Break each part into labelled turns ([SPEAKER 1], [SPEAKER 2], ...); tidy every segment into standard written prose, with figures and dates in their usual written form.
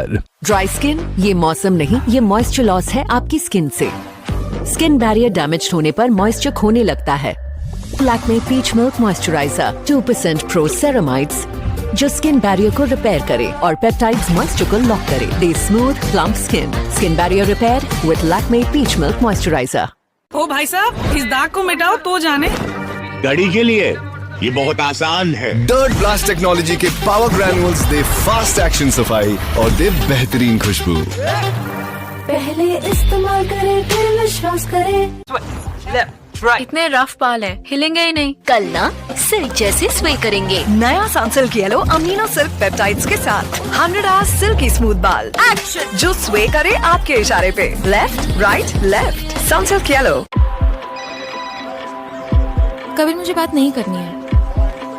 [SPEAKER 1] Dry skin ये मौसम नहीं, ये मॉइस्चर लॉस है आपकी स्किन से। स्किन बैरियर डैमेज होने पर मॉइस्चर खोने लगता है। Lakme peach milk moisturiser 2% pro ceramides जो स्किन बैरियर को रिपेयर करे और पेप्टाइड्स मॉइस्चर को लॉक करे। The smooth plump skin barrier repair with Lakme peach milk moisturiser.
[SPEAKER 2] ओ भाई साहब, इस दाग को मिटाओ तो जाने।
[SPEAKER 3] गाड़ी के लिए ये बहुत आसान है।
[SPEAKER 4] डर्ट ब्लास्ट टेक्नोलॉजी के पावर ग्रैन्यूल्स दे फास्ट एक्शन सफाई और दे बेहतरीन खुशबू।
[SPEAKER 5] पहले इस्तेमाल करें फिर विश्वास करें।
[SPEAKER 6] इतने रफ बाल है, हिलेंगे ही नहीं।
[SPEAKER 5] कल ना सिल्क जैसे स्वे करेंगे।
[SPEAKER 7] नया Sunsilk yellow amino silk peptides के साथ 100 आवर्स सिल्की स्मूथ बाल एक्शन जो स्वे करे आपके इशारे पे। Left right left, Sunsilk yellow.
[SPEAKER 6] कभी मुझे बात नहीं करनी है।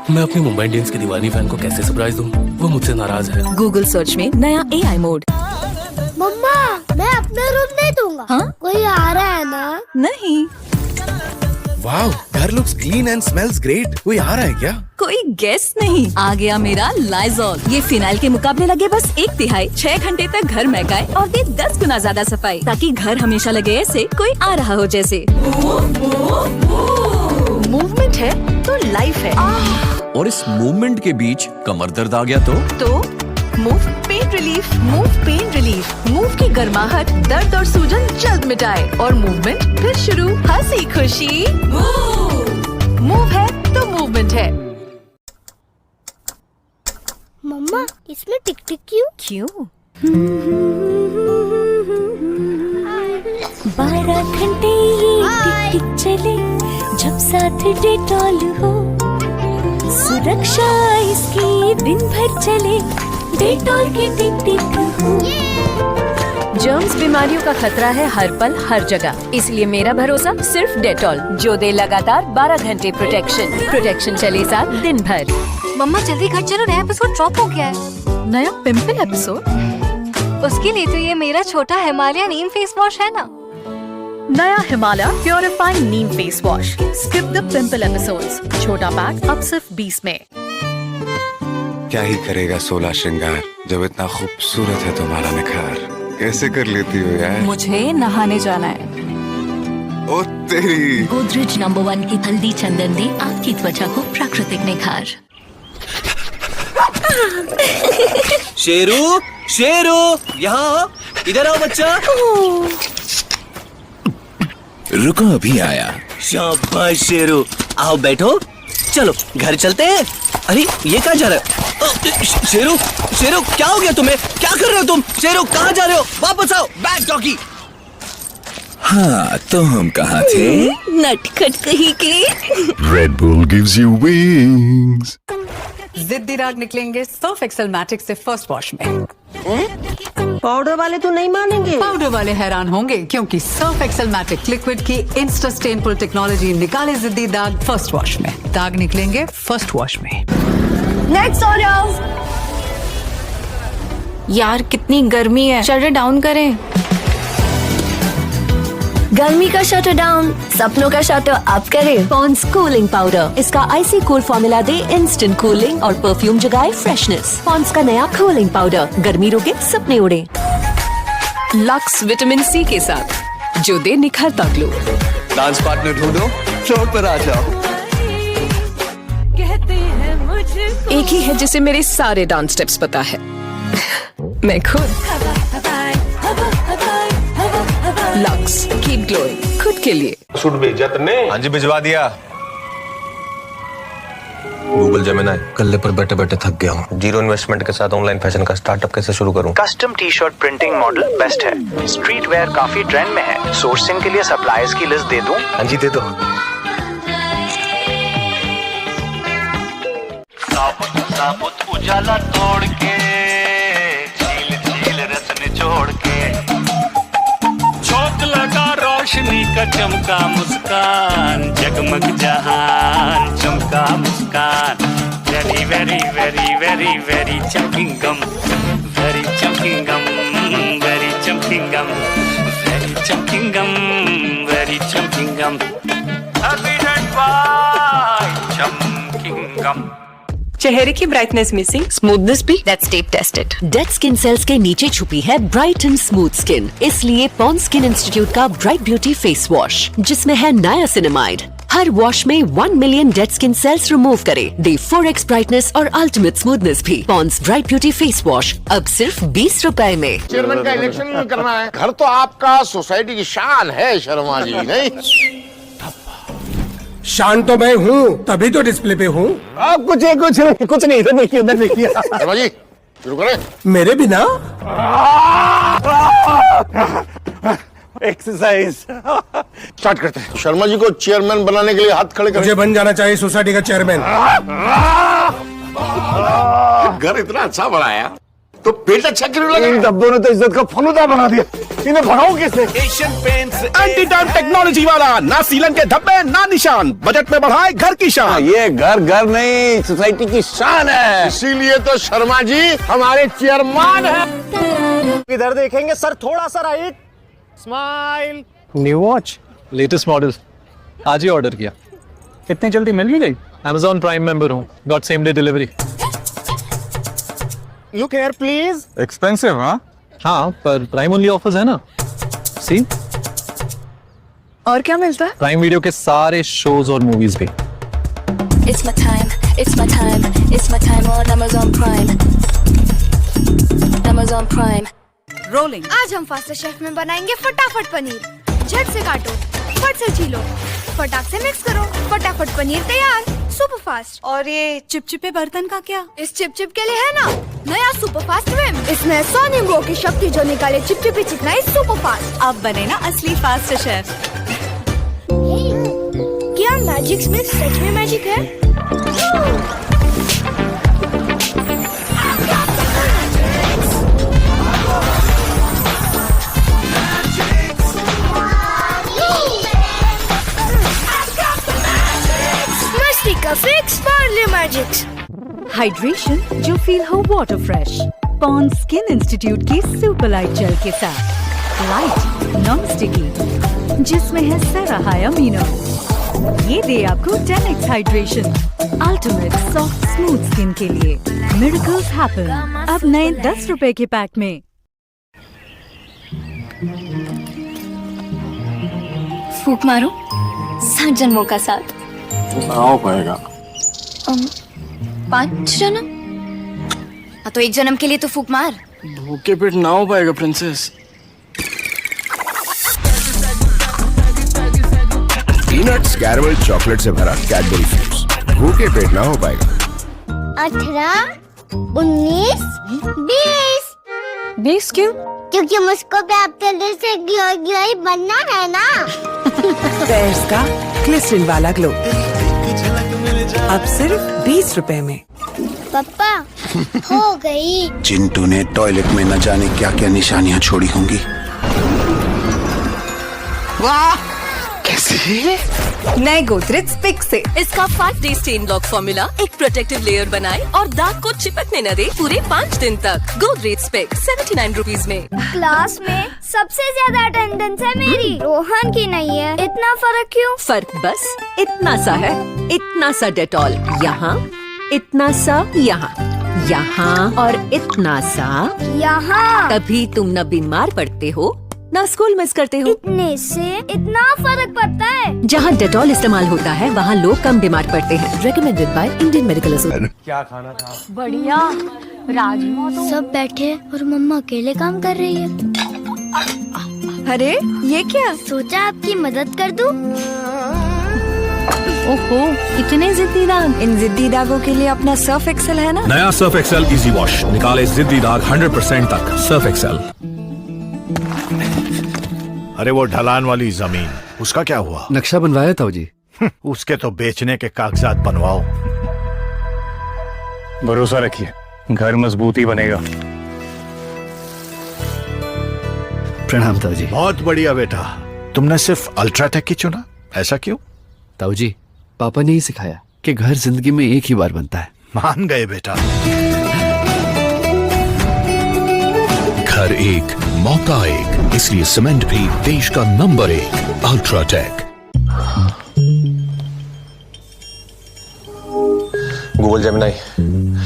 [SPEAKER 8] मैं अपनी मुंबई इंडियंस की दीवानी फैन को कैसे सरप्राइज दूं? वो मुझसे नाराज है।
[SPEAKER 6] गूगल सर्च में नया AI मोड।
[SPEAKER 9] मम्मा, मैं अपना रूम नहीं दूंगा।
[SPEAKER 6] हाँ?
[SPEAKER 9] कोई आ रहा है ना?
[SPEAKER 6] नहीं।
[SPEAKER 4] वाओ, घर looks clean and smells great. कोई आ रहा है क्या?
[SPEAKER 6] कोई गेस नहीं। आ गया मेरा लाइजॉल। ये फिनाइल के मुकाबले लगे बस 1/3। 6 घंटे तक घर महकाए और दे 10 गुना ज्यादा सफाई, ताकि घर हमेशा लगे ऐसे कोई आ रहा हो जैसे।
[SPEAKER 7] मूवमेंट है तो लाइफ है।
[SPEAKER 10] और इस मूवमेंट के बीच कमर दर्द आ गया तो
[SPEAKER 7] Moov pen relief. Move pen relief Moov की गर्माहट, दर्द और सूजन जल्द मिटाए और मूवमेंट फिर शुरू। हंसी खुशी मूव है तो मूवमेंट है।
[SPEAKER 9] मम्मा, इसमें टिक टिक क्यों?
[SPEAKER 5] 12 घंटे ये टिक टिक चले जब साथ डेटॉल हो। सुरक्षा इसकी दिन भर चले डेटॉल की टिक टिक हो।
[SPEAKER 1] जर्म्स बीमारियों का खतरा है हर पल हर जगह, इसलिए मेरा भरोसा सिर्फ डेटॉल जो दे लगातार 12 घंटे प्रोटेक्शन चले साथ दिन भर।
[SPEAKER 6] मम्मा जल्दी घर चलो, नया एपिसोड ड्रॉप हो गया है।
[SPEAKER 7] नया पिंपल एपिसोड?
[SPEAKER 6] उसके लिए तो ये मेरा छोटा हिमालय नीम फेस वॉश है ना।
[SPEAKER 7] नया Himalaya purifying Neem face wash. Skip the pimple episodes. छोटा पैक अब सिर्फ 20 में।
[SPEAKER 4] क्या ही करेगा 16 श्रृंगार जब इतना खूबसूरत है तुम्हारा निखार। कैसे कर लेती हो यार?
[SPEAKER 6] मुझे नहाने जाना है।
[SPEAKER 4] ओ तेरी।
[SPEAKER 5] गोदरेज नंबर 1 की हल्दी चंदन दे आपकी त्वचा को प्राकृतिक निखार।
[SPEAKER 8] शेरू, शेरू, यहाँ इधर आओ बच्चा।
[SPEAKER 10] रुको अभी आया।
[SPEAKER 8] शाबाश शेरू, आओ बैठो। चलो घर चलते हैं। अरे ये कहाँ जा रहा है? शेरू, शेरू क्या हो गया तुम्हें? क्या कर रहे हो तुम? शेरू कहाँ जा रहे हो? वापस आओ, बैड डॉगी।
[SPEAKER 10] हाँ तो हम कहाँ थे?
[SPEAKER 5] नटखट कहीं के।
[SPEAKER 4] Red Bull gives you wings.
[SPEAKER 7] जिद्दी दाग निकलेंगे सर्फ एक्सेल मैटिक से फर्स्ट वॉश में।
[SPEAKER 2] पाउडर वाले तो नहीं मानेंगे।
[SPEAKER 7] पाउडर वाले हैरान होंगे क्योंकि सर्फ एक्सेल मैटिक लिक्विड की इंस्टा स्टेनफुल टेक्नोलॉजी निकाले जिद्दी दाग फर्स्ट वॉश में। दाग निकलेंगे फर्स्ट वॉश में।
[SPEAKER 6] नेक्स्ट हो जाओ। यार कितनी गर्मी है, शटर डाउन करें।
[SPEAKER 5] गर्मी का शटर डाउन, सपनों का शटर अप करें।
[SPEAKER 1] पॉन्ड्स कूलिंग पाउडर, इसका आइसी कूल फॉर्मूला दे इंस्टेंट कूलिंग और परफ्यूम जगाए फ्रेशनेस। पॉन्ड्स का नया कूलिंग पाउडर, गर्मी रोके सपने उड़े।
[SPEAKER 7] लक्स विटामिन C के साथ जो दे निखरता ग्लो।
[SPEAKER 4] डांस पार्टनर ढूंढो, फ्लोर पर आ जाओ।
[SPEAKER 7] एक ही है जिसे मेरे सारे डांस स्टेप्स पता है। मैं खुद। लक्स कीप ग्लोइंग, खुद के लिए।
[SPEAKER 3] सूट भेजा तूने?
[SPEAKER 11] हाँ जी भिजवा दिया। गूगल जेमिनी, कल्ले पर बैठे बैठे थक गया हूँ। जीरो इन्वेस्टमेंट के साथ ऑनलाइन फैशन का स्टार्टअप कैसे शुरू करूँ?
[SPEAKER 12] Custom T shirt printing model best है। स्ट्रीट वेयर काफी ट्रेंड में है। सोर्सिंग के लिए सप्लायर्स की लिस्ट दे दूं?
[SPEAKER 11] हाँ जी दे दो।
[SPEAKER 12] साबुत उजाला तोड़ के, झील झील रस निचोड़ के,
[SPEAKER 13] झोंक लगा रोशनी का चमका मुस्कान, जगमग जहान चमका मुस्कान। Very very very very very चमकिंग गम, वेरी चमकिंग गम, वेरी चमकिंग गम, वेरी चमकिंग गम, वेरी चमकिंग गम। हैप्पी डेट बाय चमकिंग गम।
[SPEAKER 2] चेहरे की ब्राइटनेस मिसिंग, स्मूथनेस भी, that's tape tested.
[SPEAKER 1] Dead skin cells के नीचे छुपी है ब्राइट एंड स्मूथ स्किन, इसलिए पॉन्ड्स स्किन इंस्टीट्यूट का ब्राइट ब्यूटी फेस वॉश, जिसमें है नायासिनामाइड, हर वॉश में 1 million dead skin cells remove करे, दे 4x ब्राइटनेस और अल्टीमेट स्मूथनेस भी। Pond's bright beauty face wash अब सिर्फ 20 रुपए में।
[SPEAKER 3] चेयरमैन का इलेक्शन करना है। घर तो आपका सोसाइटी की शान है शर्मा जी, नहीं?
[SPEAKER 14] शान तो मैं हूँ, तभी तो डिस्प्ले पे हूँ।
[SPEAKER 3] कुछ नहीं, इधर देखिए। शर्मा जी शुरू करें।
[SPEAKER 14] मेरे बिना
[SPEAKER 3] एक्सरसाइज स्टार्ट करते हैं। शर्मा जी को चेयरमैन बनाने के लिए हाथ खड़े करें।
[SPEAKER 14] मुझे बन जाना चाहिए सोसाइटी का चेयरमैन।
[SPEAKER 3] घर इतना अच्छा बनाया तो पेट अच्छा क्यों लगा? इन डब्बों ने तो इज्जत का फलूदा बना दिया, इन्हें भगाओ कैसे?
[SPEAKER 14] Asian paints anti turn technology वाला, ना सीलन के धब्बे ना निशान, बजट में बढ़ाए घर की शान।
[SPEAKER 3] ये घर नहीं सोसाइटी की शान है, इसीलिए तो शर्मा जी हमारे चेयरमैन हैं।
[SPEAKER 14] इधर देखेंगे सर, थोड़ा सा right, smile.
[SPEAKER 11] New watch, latest model, आज ही ऑर्डर किया। इतनी जल्दी मिल भी गई? Amazon प्राइम मेंबर हूँ, got same day delivery.
[SPEAKER 14] Look here please.
[SPEAKER 11] Expensive हाँ, पर प्राइम ओनली ऑफर्स है ना। सी,
[SPEAKER 7] और क्या मिलता है?
[SPEAKER 11] प्राइम वीडियो के सारे शोज और मूवीज भी।
[SPEAKER 5] It's my time, it's my time, it's my time on Amazon Prime. Amazon Prime.
[SPEAKER 2] Rolling.
[SPEAKER 9] आज हम फास्टर शेफ में बनाएंगे फटाफट पनीर। झट से काटो, फट से छीलो, फटाक से मिक्स करो, फटाफट पनीर तैयार। Super fast.
[SPEAKER 7] और ये चिपचिपे बर्तन का क्या?
[SPEAKER 9] इस चिपचिप के लिए है ना नया सुपर फास्ट विम। इसमें 100 नींबुओं की शक्ति जो निकाले चिपचिपी चिकनाई सुपर फास्ट।
[SPEAKER 7] अब बने ना असली फास्ट शेफ।
[SPEAKER 9] क्या मैजिक्स में सच में मैजिक है? मस्ती का फिक्स पार्ले मैजिक्स।
[SPEAKER 6] हाइड्रेशन जो फील हो water fresh, Pond's skin institute की सुपर लाइट जेल के साथ, लाइट नॉन स्टिकी, जिसमें है सराहाय अमीनो, ये दे आपको 10x hydration, ultimate soft smooth skin के लिए। मिरेकल्स हैपन अब नए 10 रुपए के पैक में।
[SPEAKER 5] फूक मारो 7 जन्मों का साथ।
[SPEAKER 3] हो पाएगा
[SPEAKER 5] 5 जन्म? तो 1 जन्म के लिए तो फूक मार।
[SPEAKER 8] भूखे पेट ना हो पाएगा प्रिंसेस।
[SPEAKER 3] पीनट्स कैरमल चॉकलेट से भरा कैडबरी फ्यूज, भूखे पेट ना हो पाएगा।
[SPEAKER 9] 18, 19, 20।
[SPEAKER 7] 20 क्यों?
[SPEAKER 9] क्योंकि मुझको भी आपके लिए से गियोई बनना है ना।
[SPEAKER 2] फेयर्स का ग्लिसरीन वाला ग्लो अब सिर्फ 20 रुपए में।
[SPEAKER 9] पापा हो गई।
[SPEAKER 4] चिंटू ने टॉयलेट में न जाने क्या क्या निशानियां छोड़ी होंगी।
[SPEAKER 3] वाह कैसे?
[SPEAKER 6] नए गोदरेज स्पिक से इसका 5-day स्टेन लॉक फॉर्मूला एक प्रोटेक्टिव लेयर बनाए और दाग को चिपकने न दे पूरे 5 दिन तक। गोदरेज स्पिक 79 रुपीज में।
[SPEAKER 9] क्लास में सबसे ज्यादा अटेंडेंस है मेरी, रोहन की नहीं है। इतना फर्क क्यों?
[SPEAKER 1] फर्क बस इतना सा है, इतना सा डेटॉल यहाँ, इतना सा यहाँ, यहाँ और इतना सा
[SPEAKER 9] यहाँ।
[SPEAKER 1] तभी तुम न बीमार पड़ते हो ना स्कूल मिस करते हो।
[SPEAKER 9] इतने से इतना फर्क पड़ता है।
[SPEAKER 1] जहाँ डेटॉल इस्तेमाल होता है वहाँ लोग कम बीमार पड़ते हैं। Recommended by Indian Medical Association.
[SPEAKER 14] क्या खाना था?
[SPEAKER 9] बढ़िया राजमा। तो सब बैठे और मम्मा अकेले काम कर रही है।
[SPEAKER 7] अरे ये क्या?
[SPEAKER 9] सोचा आपकी मदद कर दूं।
[SPEAKER 6] ओहो, इतने जिद्दी दाग।
[SPEAKER 7] इन जिद्दी दागों के लिए अपना सर्फ एक्सेल है ना।
[SPEAKER 10] नया सर्फ एक्सेल इजी वॉश निकाले जिद्दी दाग 100% तक। Surf Excel.
[SPEAKER 3] अरे वो ढलान वाली जमीन, उसका क्या हुआ?
[SPEAKER 11] नक्शा बनवाया था जी।
[SPEAKER 3] उसके तो बेचने के कागजात बनवाओ।
[SPEAKER 12] भरोसा रखिए, घर मजबूत ही बनेगा।
[SPEAKER 11] प्रणाम ताऊ जी।
[SPEAKER 3] बहुत बढ़िया बेटा, तुमने सिर्फ अल्ट्राटेक ही चुना, ऐसा क्यों?
[SPEAKER 11] ताऊ जी, पापा ने ही सिखाया कि घर जिंदगी में एक ही बार बनता है।
[SPEAKER 3] मान गए बेटा।
[SPEAKER 10] घर एक मौका एक, इसलिए सीमेंट भी देश का नंबर 1 अल्ट्राटेक।
[SPEAKER 15] Google Gemini.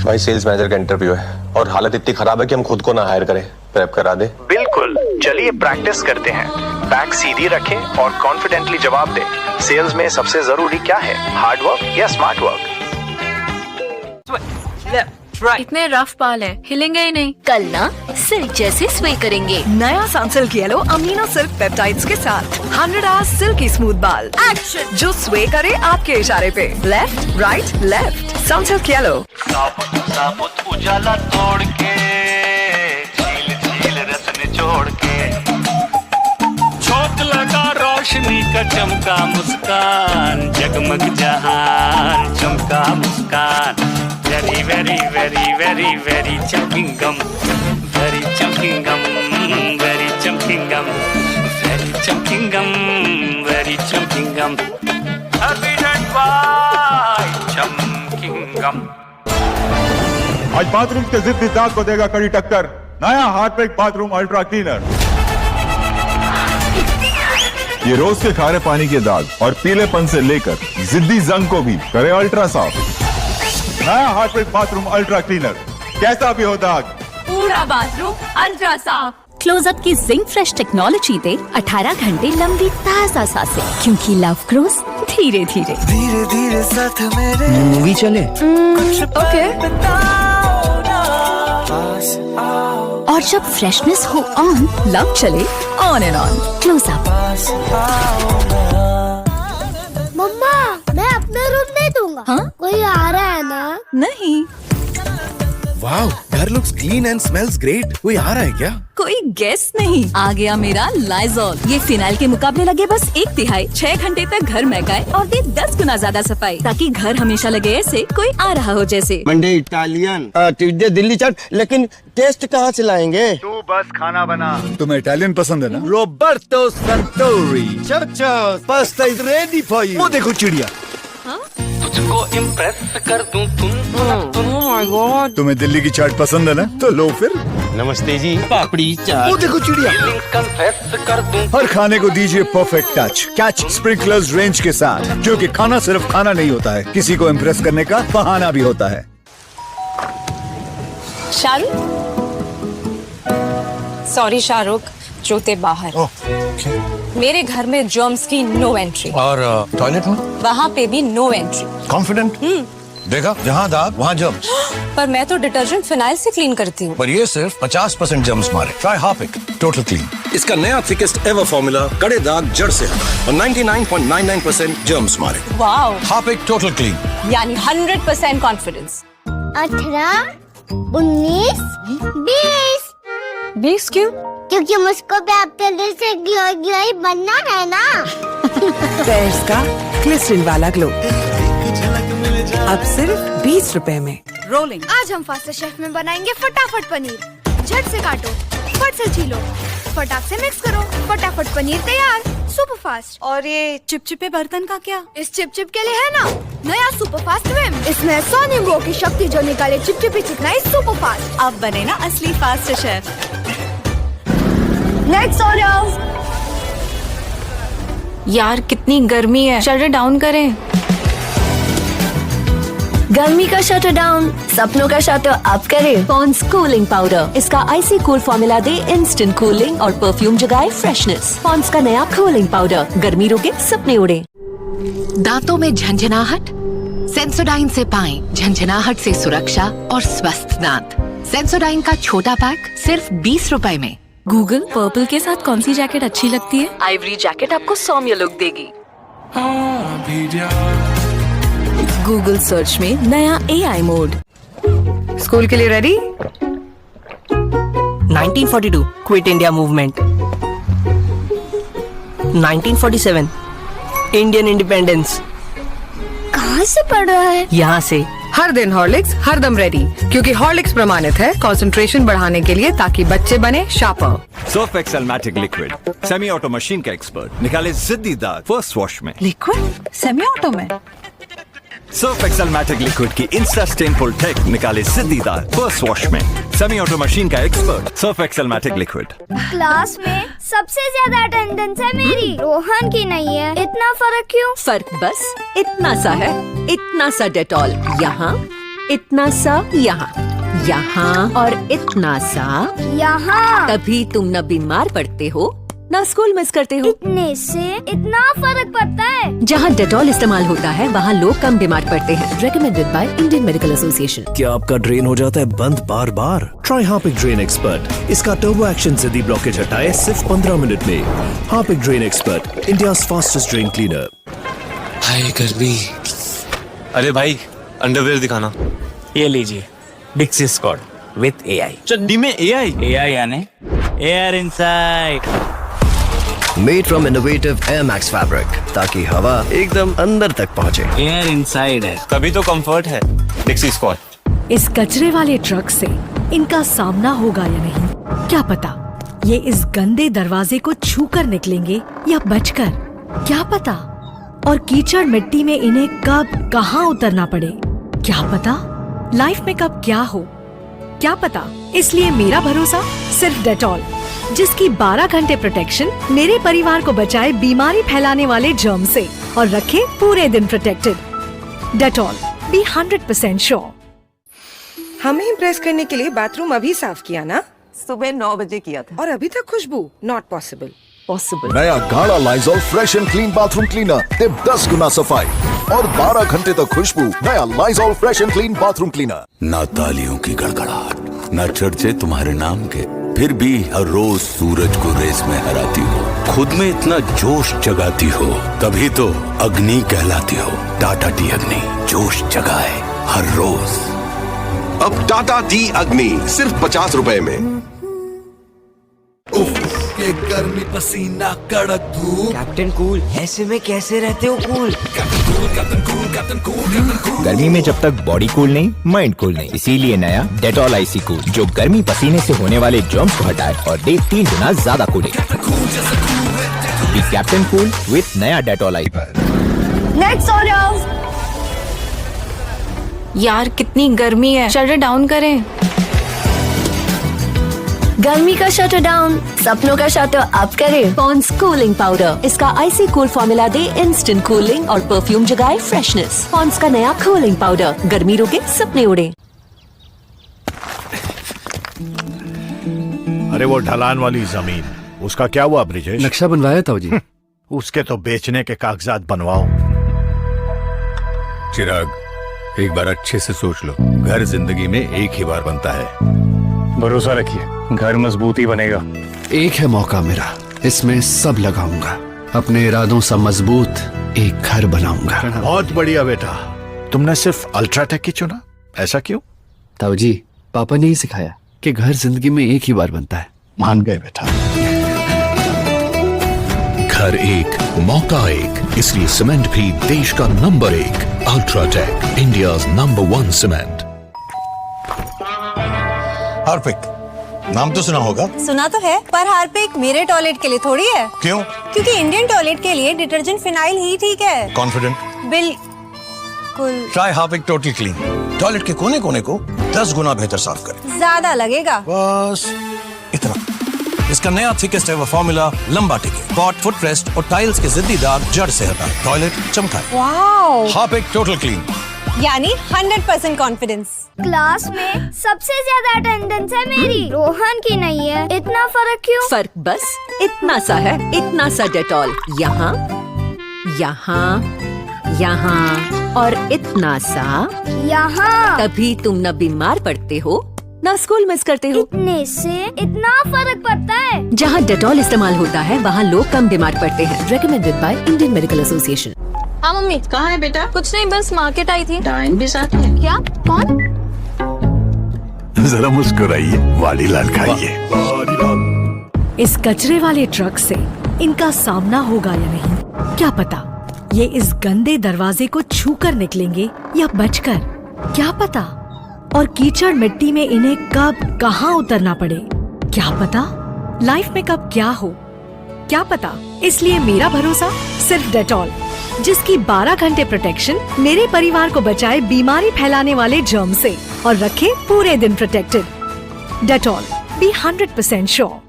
[SPEAKER 15] भाई सेल्स मैनेजर का इंटरव्यू है और हालत इतनी खराब है कि हम खुद को ना हायर करें। प्रेप करा दे।
[SPEAKER 12] बिल्कुल, चलिए प्रैक्टिस करते हैं। बैक सीधी रखें और कॉन्फिडेंटली जवाब दें। सेल्स में सबसे जरूरी क्या है, हार्ड वर्क या स्मार्ट वर्क?
[SPEAKER 7] इतने रफ बाल है, हिलेंगे ही नहीं।
[SPEAKER 5] कल ना सिल्क जैसे स्वे करेंगे।
[SPEAKER 2] नया Sunsilk yellow amino silk peptides के साथ 100 आवर्स सिल्की स्मूथ बाल एक्शन, जो स्वे करे आपके इशारे पे। Left right left, Sunsilk yellow.
[SPEAKER 13] साबुत उजाला तोड़ के, झील झील रस निचोड़ के, झोंक लगा रोशनी का चमका मुस्कान, जगमग जहान चमका मुस्कान। Very very very very very चमकिंग गम, वेरी चमकिंग गम, वेरी चमकिंग गम, वेरी चमकिंग गम, वेरी चमकिंग गम। हैप्पी डेट बाय चमकिंग गम।
[SPEAKER 16] आज बाथरूम के जिद्दी दाग को देगा कड़ी टक्कर, नया हार्पिक बाथरूम अल्ट्रा क्लीनर। ये रोज के खारे पानी के दाग और पीलेपन से लेकर जिद्दी जंग को भी करे अल्ट्रा साफ। नया हार्पिक बाथरूम अल्ट्रा क्लीनर, कैसा भी हो दाग,
[SPEAKER 5] पूरा बाथरूम अल्ट्रा साफ। क्लोजअप की जिंक फ्रेश टेक्नोलॉजी दे 18 घंटे लंबी ताजा सांसें, क्योंकि लव ग्रोस धीरे धीरे।
[SPEAKER 2] धीरे धीरे साथ मेरे
[SPEAKER 8] मूवी चले।
[SPEAKER 5] ओके। और जब फ्रेशनेस हो ऑन, लव चले ऑन एंड ऑन। क्लोजअप।
[SPEAKER 9] मम्मा, मैं अपना रूम नहीं दूंगा।
[SPEAKER 5] हाँ?
[SPEAKER 9] कोई आ रहा है ना?
[SPEAKER 5] नहीं।
[SPEAKER 14] वाओ, घर looks clean and smells great. कोई आ रहा है क्या?
[SPEAKER 5] कोई गेस नहीं। आ गया मेरा लाइजॉल। ये फिनाइल के मुकाबले लगे बस 1/3। 6 घंटे तक घर महकाए और दे 10 गुना ज्यादा सफाई, ताकि घर हमेशा लगे ऐसे कोई आ रहा हो जैसे।
[SPEAKER 3] मंडे इटालियन, ट्यूसडे दिल्ली चाट, लेकिन टेस्ट कहाँ से लाएंगे?
[SPEAKER 13] तू बस खाना बना।
[SPEAKER 16] तुम्हें इटालियन पसंद है ना?
[SPEAKER 3] Roberto संतोरी, pasta is ready for you.
[SPEAKER 14] वो देखो चिड़िया।
[SPEAKER 13] तुझको इम्प्रेस कर दूं
[SPEAKER 16] तुम्हें दिल्ली की चाट पसंद है ना? तो लो फिर।
[SPEAKER 3] नमस्ते जी, पापड़ी चाट।
[SPEAKER 14] वो देखो चिड़िया।
[SPEAKER 13] कन्फेस कर दूं।
[SPEAKER 16] हर खाने को दीजिए perfect touch catch sprinklers range के साथ, क्योंकि खाना सिर्फ खाना नहीं होता है, किसी को इम्प्रेस करने का बहाना भी होता है।
[SPEAKER 17] शाहरुख, सॉरी शाहरुख, जूते बाहर। मेरे घर में जर्म्स की नो एंट्री।
[SPEAKER 14] और टॉयलेट में?
[SPEAKER 17] वहाँ पे भी नो एंट्री।
[SPEAKER 14] कॉन्फिडेंट? देखा, जहाँ दाग वहाँ जर्म्स।
[SPEAKER 17] पर मैं तो डिटर्जेंट फिनाइल से क्लीन करती हूँ।
[SPEAKER 14] पर ये सिर्फ 50% जर्म्स मारे। Try Harpic total clean. इसका नया थिकेस्ट एवर फॉर्मूला कड़े दाग जड़ से हटा और 99.99% जर्म्स मारे।
[SPEAKER 17] वाओ,
[SPEAKER 14] हार्पिक टोटल क्लीन,
[SPEAKER 17] यानी 100% कॉन्फिडेंस।
[SPEAKER 9] 18, 19, 20।
[SPEAKER 17] 20 क्यों?
[SPEAKER 9] क्योंकि मुझको भी आपके लिए से गिलोय बनना है ना।
[SPEAKER 2] पेयर्स का ग्लिसरीन वाला ग्लो अब सिर्फ 20 रुपए में।
[SPEAKER 6] रोलिंग।
[SPEAKER 9] आज हम फास्टर शेफ में बनाएंगे फटाफट पनीर। झट से काटो, फट से छीलो, फटाक से मिक्स करो, फटाफट पनीर तैयार। Super fast.
[SPEAKER 6] और ये चिपचिपे बर्तन का क्या?
[SPEAKER 9] इस चिपचिप के लिए है ना नया सुपर फास्ट विम। इसमें 100 नींबुओं की शक्ति जो निकाले चिपचिपी चिकनाई सुपर फास्ट।
[SPEAKER 6] अब बने ना असली फास्टर शेफ।
[SPEAKER 9] Next order.
[SPEAKER 17] यार कितनी गर्मी है, शटर डाउन करें।
[SPEAKER 5] गर्मी का शटर डाउन, सपनों का शटर अप करें। पॉन्ड्स कूलिंग पाउडर, इसका आइसी कूल फॉर्मूला दे इंस्टेंट कूलिंग और परफ्यूम जगाए फ्रेशनेस। पॉन्ड्स का नया कूलिंग पाउडर, गर्मी रोके सपने उड़े।
[SPEAKER 1] दांतों में झंझनाहट? सेंसोडाइन से पाएं झंझनाहट से सुरक्षा और स्वस्थ दांत। सेंसोडाइन का छोटा पैक सिर्फ 20 रुपए में।
[SPEAKER 5] गूगल, पर्पल के साथ कौन सी जैकेट अच्छी लगती है? आइवरी जैकेट आपको सौम्य लुक देगी। गूगल सर्च में नया AI मोड।
[SPEAKER 2] स्कूल के लिए ready?
[SPEAKER 8] 1942 quit India movement. 1947 Indian independence.
[SPEAKER 9] कहाँ से पढ़ रहा है?
[SPEAKER 8] यहाँ से।
[SPEAKER 2] हर दिन हॉर्लिक्स, हर दम रेडी, क्योंकि हॉर्लिक्स प्रमाणित है कंसंट्रेशन बढ़ाने के लिए, ताकि बच्चे बने sharper.
[SPEAKER 18] Surf Excel magic liquid, semi auto machine का एक्सपर्ट, निकाले जिद्दी दाग फर्स्ट वॉश में।
[SPEAKER 6] लिक्विड सेमी ऑटो में।
[SPEAKER 18] सर्फ एक्सेल मैजिक लिक्विड की इंस्टा स्टेनफुल टेक निकाले जिद्दी दाग फर्स्ट वॉश में। सेमी ऑटो मशीन का expert, Surf Excel magic liquid.
[SPEAKER 9] Class में सबसे ज्यादा अटेंडेंस है मेरी, रोहन की नहीं है। इतना फर्क क्यों?
[SPEAKER 1] फर्क बस इतना सा है, इतना सा डेटॉल यहाँ इतना सा यहाँ, यहाँ और इतना सा
[SPEAKER 9] यहाँ।
[SPEAKER 1] तभी तुम न बीमार पड़ते हो ना स्कूल मिस करते हो।
[SPEAKER 9] इतने से इतना फर्क पड़ता है।
[SPEAKER 1] जहाँ डेटॉल इस्तेमाल होता है वहाँ लोग कम बीमार पड़ते हैं। Recommended by Indian Medical Association.
[SPEAKER 19] क्या आपका ड्रेन हो जाता है बंद बार बार? Try Harpic drain expert. इसका टर्बो एक्शन जिद्दी ब्लॉकेज हटाए सिर्फ 15 मिनट में। Harpic drain expert, India's fastest drain cleaner.
[SPEAKER 4] हाय गर्मी। अरे भाई अंडरवेयर दिखाना।
[SPEAKER 13] ये लीजिए डिक्सी स्कॉट विथ एआई।
[SPEAKER 8] चड्डी में एआई?
[SPEAKER 13] एआई यानी air inside.
[SPEAKER 19] Made from innovative air max fabric, ताकि हवा एकदम अंदर तक पहुंचे।
[SPEAKER 13] एयर इनसाइड है
[SPEAKER 15] तभी तो कंफर्ट है। डिक्सी स्क्वाड।
[SPEAKER 6] इस कचरे वाले ट्रक से इनका सामना होगा या नहीं क्या पता। ये इस गंदे दरवाजे को छूकर निकलेंगे या बचकर, क्या पता। और कीचड़ मिट्टी में इन्हें कब कहाँ उतरना पड़े, क्या पता। लाइफ में कब क्या हो, क्या पता। इसलिए मेरा भरोसा सिर्फ डेटॉल, जिसकी 12 घंटे प्रोटेक्शन मेरे परिवार को बचाए बीमारी फैलाने वाले जर्म से और रखे पूरे दिन प्रोटेक्टेड। Dettol, be 100% sure.
[SPEAKER 2] हमें इम्प्रेस करने के लिए बाथरूम अभी साफ किया ना?
[SPEAKER 7] सुबह 9 बजे किया था।
[SPEAKER 2] और अभी तक खुशबू नॉट पॉसिबल।
[SPEAKER 10] नया गाढ़ा Lysol fresh and clean bathroom cleaner, 10 गुना सफाई और 12 घंटे तक खुशबू। नया Lysol fresh and clean bathroom cleaner.
[SPEAKER 4] ना तालियों की गड़गड़ाहट, ना चर्चे तुम्हारे नाम के, फिर भी हर रोज सूरज को रेस में हराती हो। खुद में इतना जोश जगाती हो, तभी तो अग्नि कहलाती हो। टाटा टी अग्नि, जोश जगाए हर रोज।
[SPEAKER 14] अब टाटा टी अग्नि सिर्फ 50 रुपए में।
[SPEAKER 10] ये गर्मी पसीना कड़क धूप।
[SPEAKER 8] कैप्टन कूल, ऐसे में कैसे रहते हो कूल?
[SPEAKER 19] गर्मी में जब तक बॉडी कूल नहीं, माइंड कूल नहीं। इसीलिए नया डेटॉल आईसी कूल, जो गर्मी पसीने से होने वाले जर्म्स को हटाए और दे 3 गुना ज्यादा cooling. Be captain cool with नया डेटॉल आई।
[SPEAKER 9] Next order.
[SPEAKER 17] यार कितनी गर्मी है, शटर डाउन करें।
[SPEAKER 9] गर्मी का शटर डाउन, सपनों का शटर अप करें।
[SPEAKER 1] पॉन्ड्स कूलिंग पाउडर, इसका आईसी कूल फॉर्मूला दे इंस्टेंट कूलिंग और परफ्यूम जगाए फ्रेशनेस। पॉन्ड्स का नया कूलिंग पाउडर, गर्मी रोके सपने उड़े।
[SPEAKER 18] अरे वो ढलान वाली जमीन, उसका क्या हुआ ब्रिजेश?
[SPEAKER 11] नक्शा बनवाया था जी।
[SPEAKER 18] उसके तो बेचने के कागजात बनवाओ।
[SPEAKER 10] चिराग, एक बार अच्छे से सोच लो, घर जिंदगी में एक ही बार बनता है।
[SPEAKER 12] भरोसा रखिए, घर मजबूत ही बनेगा।
[SPEAKER 11] एक है मौका मेरा, इसमें सब लगाऊंगा। अपने इरादों से मजबूत एक घर बनाऊंगा।
[SPEAKER 18] बहुत बढ़िया बेटा, तुमने सिर्फ अल्ट्राटेक ही चुना, ऐसा क्यों?
[SPEAKER 11] ताऊ जी, पापा ने ही सिखाया कि घर जिंदगी में एक ही बार बनता है।
[SPEAKER 18] मान गए बेटा।
[SPEAKER 10] घर एक मौका एक, इसलिए सीमेंट भी देश का number 1। UltraTech, India's number 1 cement.
[SPEAKER 14] Harpic, नाम तो सुना होगा।
[SPEAKER 17] सुना तो है, पर हार्पिक मेरे टॉयलेट के लिए थोड़ी है।
[SPEAKER 14] क्यों?
[SPEAKER 17] क्योंकि इंडियन टॉयलेट के लिए डिटर्जेंट फिनाइल ही ठीक है।
[SPEAKER 14] कॉन्फिडेंट?
[SPEAKER 17] बिल्कुल।
[SPEAKER 14] Try Harpic total clean. Toilet के कोने कोने को 10 गुना बेहतर साफ करे।
[SPEAKER 17] ज्यादा लगेगा।
[SPEAKER 14] बस इतना। इसका नया थिकेस्ट एवर फॉर्मूला लंबा टिके, पॉट, फुट रेस्ट और टाइल्स के जिद्दी दाग जड़ से हटाए, टॉयलेट चमकाए।
[SPEAKER 17] वाओ।
[SPEAKER 14] हार्पिक टोटल क्लीन,
[SPEAKER 17] यानी 100% कॉन्फिडेंस।
[SPEAKER 9] क्लास में सबसे ज्यादा अटेंडेंस है मेरी, रोहन की नहीं है। इतना फर्क क्यों?
[SPEAKER 1] फर्क बस इतना सा है, इतना सा डेटॉल। यहाँ, यहाँ, यहाँ और इतना सा
[SPEAKER 9] यहाँ।
[SPEAKER 1] तभी तुम न बीमार पड़ते हो ना स्कूल मिस करते हो।
[SPEAKER 9] इतने से इतना फर्क पड़ता है।
[SPEAKER 1] जहाँ डेटॉल इस्तेमाल होता है वहाँ लोग कम बीमार पड़ते हैं। Recommended by Indian Medical association.
[SPEAKER 17] हाँ मम्मी। कहाँ है बेटा? कुछ नहीं, बस मार्केट आई थी। डाइन भी साथ है क्या? कौन?
[SPEAKER 18] जरा मुस्कुराइए, वाली लाल खाइए।
[SPEAKER 6] इस कचरे वाले ट्रक से इनका सामना होगा या नहीं क्या पता। ये इस गंदे दरवाजे को छूकर निकलेंगे या बचकर, क्या पता। और कीचड़ मिट्टी में इन्हें कब कहाँ उतरना पड़े, क्या पता। लाइफ में कब क्या हो, क्या पता। इसलिए मेरा भरोसा सिर्फ डेटॉल, जिसकी 12 घंटे प्रोटेक्शन मेरे परिवार को बचाए बीमारी फैलाने वाले जर्म से और रखे पूरे दिन protected. Dettol, be 100% sure.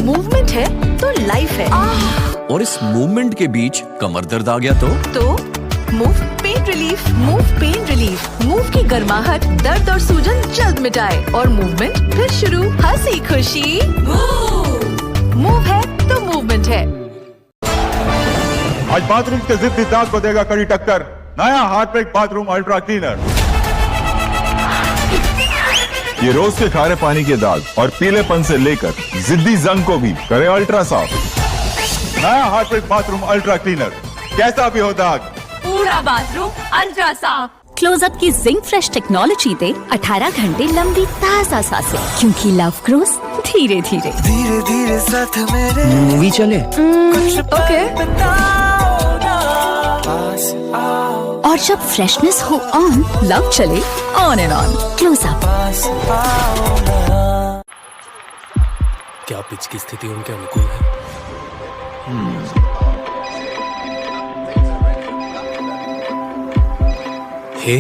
[SPEAKER 7] Movement है तो लाइफ है।
[SPEAKER 18] और इस मूवमेंट के बीच कमर दर्द आ गया तो
[SPEAKER 7] Moov pain pain relief, Moov की गर्माहट, दर्द और सूजन जल्द मिटाए और मूवमेंट फिर शुरू, हंसी खुशी। मूव है तो मूवमेंट है।
[SPEAKER 16] आज बाथरूम के जिद्दी दाग को देगा कड़ी टक्कर नया हार्पिक बाथरूम अल्ट्रा क्लीनर। ये रोज के खारे पानी के दाग और पीलेपन से लेकर जिद्दी जंग को भी करे अल्ट्रा साफ। नया हार्पिक बाथरूम अल्ट्रा क्लीनर, कैसा भी हो दाग
[SPEAKER 5] पूरा बाथरूम अल्ट्रा साफ। क्लोजअप की जिंक फ्रेश टेक्नोलॉजी दे 18 घंटे लंबी ताजा सांसें, क्योंकि लव ग्रोस धीरे धीरे।
[SPEAKER 8] धीरे धीरे साथ मेरे मूवी चले।
[SPEAKER 5] ओके। और जब फ्रेशनेस हो ऑन, लव चले ऑन एंड ऑन। क्लोजअप।
[SPEAKER 8] क्या पिच की स्थिति उनके अनुकूल है? हे,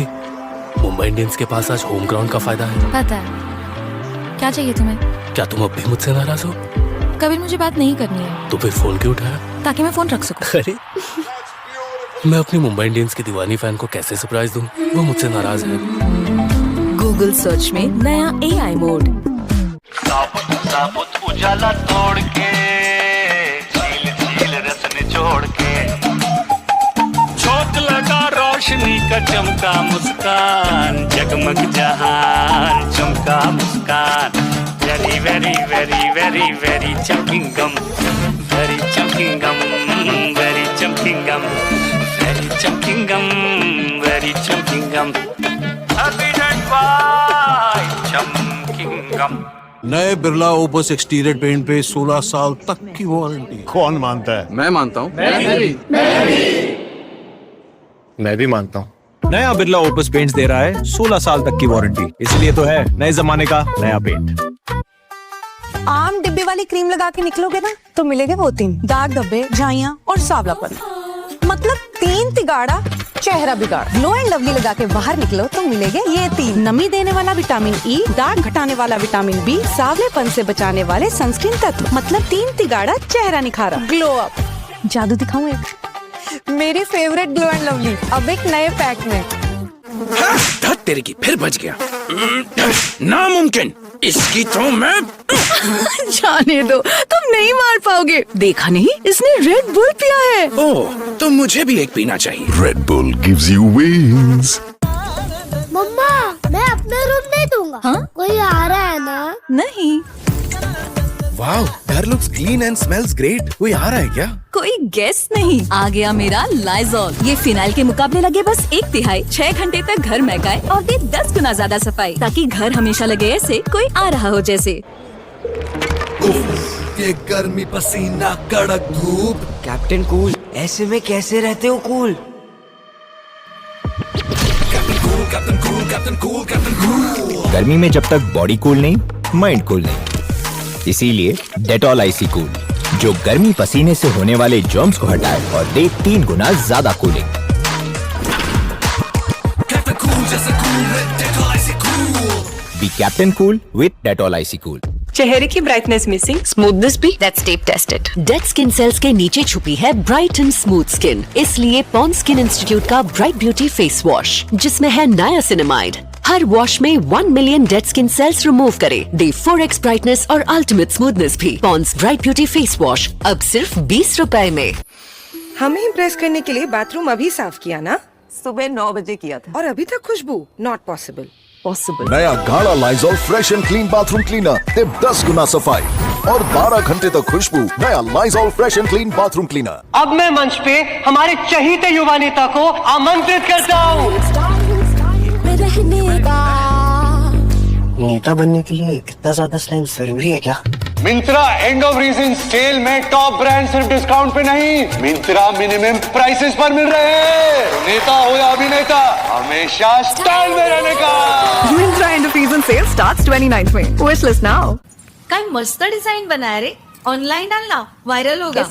[SPEAKER 8] मुंबई इंडियंस के पास आज होम ग्राउंड का फायदा है।
[SPEAKER 17] पता है। क्या चाहिए तुम्हें?
[SPEAKER 8] क्या तुम अब भी मुझसे नाराज हो?
[SPEAKER 17] कभी मुझे बात नहीं करनी है।
[SPEAKER 8] तो फिर फोन क्यों उठाया?
[SPEAKER 17] ताकि मैं फोन रख सकूं।
[SPEAKER 8] अरे मैं अपनी मुंबई इंडियंस की दीवानी फैन को कैसे सरप्राइज दूं? वो मुझसे नाराज है।
[SPEAKER 7] गूगल सर्च में नया AI मोड।
[SPEAKER 13] साबुत उजाला तोड़ के, झील झील रस निचोड़ के, झोंक लगा रोशनी का चमका मुस्कान, जगमग जहान चमका मुस्कान। Very very very very very चमकिंग गम, वेरी चमकिंग गम, वेरी चमकिंग गम, वेरी चमकिंग गम, वेरी चमकिंग गम। हैप्पी डेट बाय चमकिंग गम।
[SPEAKER 14] नए बिरला ओपस एक्सटीरियर पेंट पे 16 साल तक की वारंटी।
[SPEAKER 3] कौन मानता है?
[SPEAKER 14] मैं मानता हूँ।
[SPEAKER 19] मैं भी मानता हूँ। नया बिरला ओपस पेंट्स दे रहा है 16 साल तक की वारंटी, इसलिए तो है नए जमाने का नया पेंट।
[SPEAKER 7] आम डिब्बे वाली क्रीम लगा के निकलोगे ना तो मिलेंगे वो 3 दाग धब्बे, झाइयाँ और सांवलापन। मतलब 3 तिगाड़ा चेहरा बिगाड़। ग्लो एंड लवली लगा के बाहर निकलो तो मिलेंगे ये 3। नमी देने वाला विटामिन ई, दाग घटाने वाला विटामिन बी, सांवलेपन से बचाने वाले सनस्क्रीन तत्व। मतलब 3 तिगाड़ा चेहरा निखारा। Glow up. जादू दिखाऊं एक? मेरी फेवरेट ग्लो एंड लवली अब एक नए पैक में।
[SPEAKER 14] तेरे की फिर बच गया। नामुमकिन, इसकी तो मैं
[SPEAKER 7] जाने दो, तुम नहीं मार पाओगे। देखा नहीं, इसने रेड बुल पिया है।
[SPEAKER 14] ओह, तो मुझे भी एक पीना चाहिए।
[SPEAKER 10] Red Bull gives you wings.
[SPEAKER 9] मम्मा, मैं अपना रूम नहीं दूंगा।
[SPEAKER 17] हाँ?
[SPEAKER 9] कोई आ रहा है ना?
[SPEAKER 17] नहीं।
[SPEAKER 14] वाओ, घर looks clean and smells great. कोई आ रहा है क्या?
[SPEAKER 17] कोई गेस्ट नहीं, आ गया मेरा लाइजॉल। ये फिनाइल के मुकाबले लगे बस 1/3, 6 घंटे तक घर महकाए और दे 10 गुना ज्यादा सफाई, ताकि घर हमेशा लगे ऐसे कोई आ रहा हो जैसे।
[SPEAKER 8] ये गर्मी, पसीना, कड़क धूप। कैप्टन कूल, ऐसे में कैसे रहते हो कूल?
[SPEAKER 19] गर्मी में जब तक बॉडी कूल नहीं, माइंड कूल नहीं। इसीलिए डेटॉल आईसी कूल, जो गर्मी पसीने से होने वाले जर्म्स को हटाए और दे 3 गुना ज्यादा cooling. Be captain cool with Dettol icy cool.
[SPEAKER 7] चेहरे की ब्राइटनेस मिसिंग, स्मूथनेस भी, that's tape tested.
[SPEAKER 1] Dead skin cells के नीचे छुपी है ब्राइट एंड स्मूथ स्किन। इसलिए पॉन्ड स्किन इंस्टीट्यूट का ब्राइट ब्यूटी फेस वॉश, जिसमें है नायासिनामाइड, हर वॉश में 1 million dead skin cells remove करे, दे 4x ब्राइटनेस और अल्टीमेट स्मूथनेस भी। Pond's bright beauty face wash अब सिर्फ 20 रुपए में।
[SPEAKER 7] हमें इम्प्रेस करने के लिए बाथरूम अभी साफ किया ना? सुबह 9 बजे किया था और अभी तक खुशबू नॉट पॉसिबल।
[SPEAKER 10] नया गाढ़ा Lysol fresh and clean bathroom cleaner, ते 10 गुना सफाई और 12 घंटे तक खुशबू। नया Lysol fresh and clean bathroom cleaner.
[SPEAKER 8] अब मैं मंच पे हमारे चहीते युवा नेता को आमंत्रित करता हूँ। नेता बनने के लिए इतना ज्यादा स्लाइम जरूरी है क्या? Myntra end of reason sale में टॉप ब्रांड सिर्फ डिस्काउंट पे नहीं, मिंत्रा मिनिमम प्राइसेस पर मिल रहे हैं। नेता हो या अभिनेता, हमेशा स्टाइल में रहने का।
[SPEAKER 2] Myntra end of reason sale starts 29th में। Wish list now.
[SPEAKER 5] कल मस्त डिजाइन बनाया रे, ऑनलाइन डालना, वायरल होगा।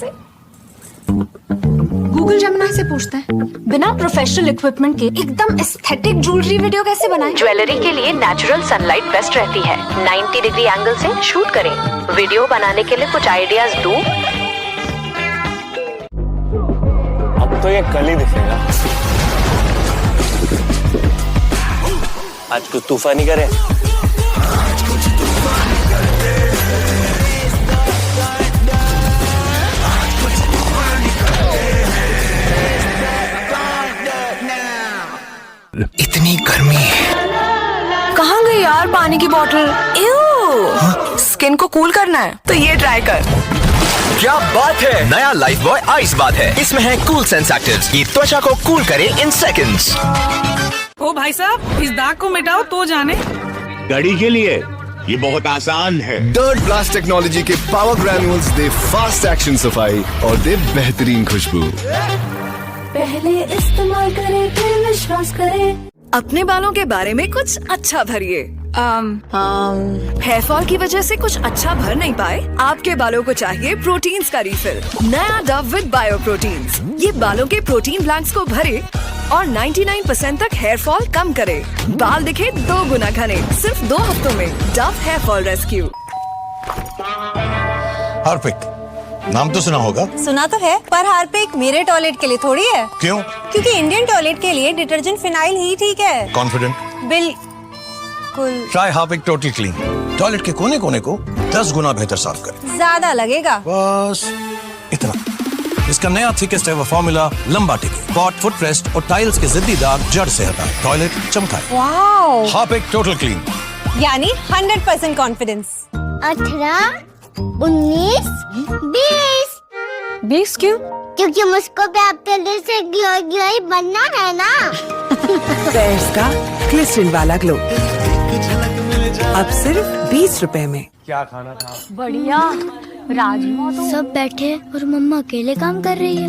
[SPEAKER 9] गूगल जेमिनी से पूछते हैं, बिना प्रोफेशनल इक्विपमेंट के एकदम एस्थेटिक ज्वेलरी वीडियो कैसे बनाएं?
[SPEAKER 1] ज्वेलरी के लिए नेचुरल सनलाइट बेस्ट रहती है। 90 डिग्री एंगल से शूट करें। वीडियो बनाने के लिए कुछ आइडियाज दूं?
[SPEAKER 3] अब तो ये कल ही दिखेगा।
[SPEAKER 8] आज कुछ तूफान ही करे।
[SPEAKER 19] इतनी गर्मी है।
[SPEAKER 2] कहाँ गई यार पानी की बोतल? स्किन को कूल करना है तो ये ट्राई कर।
[SPEAKER 19] क्या बात है, नया लाइफ बॉय आइस बाथ है। इसमें है कूल सेंस एक्टिव्स, ये त्वचा को कूल करे इन सेकंड्स।
[SPEAKER 20] ओ भाई साहब, इस दाग को मिटाओ तो जाने।
[SPEAKER 3] गाड़ी के लिए ये बहुत आसान है।
[SPEAKER 10] डर्ट ब्लास्ट टेक्नोलॉजी के पावर ग्रैन्यूल्स दे फास्ट एक्शन सफाई और दे बेहतरीन खुशबू।
[SPEAKER 5] पहले इस्तेमाल करें फिर विश्वास करें।
[SPEAKER 2] अपने बालों के बारे में कुछ अच्छा भरिए। हेयर फॉल की वजह से कुछ अच्छा भर नहीं पाए? आपके बालों को चाहिए प्रोटीन्स का रिफिल। नया डव विद बायो प्रोटीन्स, ये बालों के प्रोटीन ब्लैंक्स को भरे और 99% तक हेयर फॉल कम करे। बाल दिखे 2 गुना घने सिर्फ 2 हफ्तों में। Dove hair fall rescue.
[SPEAKER 14] Harpic, नाम तो सुना होगा।
[SPEAKER 21] सुना तो है, पर हार्पिक मेरे टॉयलेट के लिए थोड़ी है।
[SPEAKER 14] क्यों?
[SPEAKER 21] क्योंकि इंडियन टॉयलेट के लिए डिटर्जेंट फिनाइल ही ठीक है।
[SPEAKER 14] कॉन्फिडेंट?
[SPEAKER 21] बिल्कुल।
[SPEAKER 14] Try Harpic total clean. Toilet के कोने कोने को 10 गुना बेहतर साफ करे।
[SPEAKER 21] ज्यादा लगेगा।
[SPEAKER 14] बस इतना। इसका नया थिकेस्ट एवर फॉर्मूला लंबा टिके, पॉट, फुट रेस्ट और टाइल्स के जिद्दी दाग जड़ से हटाए, टॉयलेट चमकाए।
[SPEAKER 21] वाओ।
[SPEAKER 14] हार्पिक टोटल क्लीन,
[SPEAKER 21] यानी 100% कॉन्फिडेंस।
[SPEAKER 9] 18, 19, 20।
[SPEAKER 21] 20 क्यों?
[SPEAKER 9] क्योंकि मुझको भी आपके लिए से गियोई बनना है ना।
[SPEAKER 20] पेयर्स का ग्लिसरीन वाला ग्लो अब सिर्फ 20 रुपए में।
[SPEAKER 14] क्या खाना था?
[SPEAKER 9] बढ़िया राजमा। तो सब बैठे और मम्मा अकेले काम कर रही है।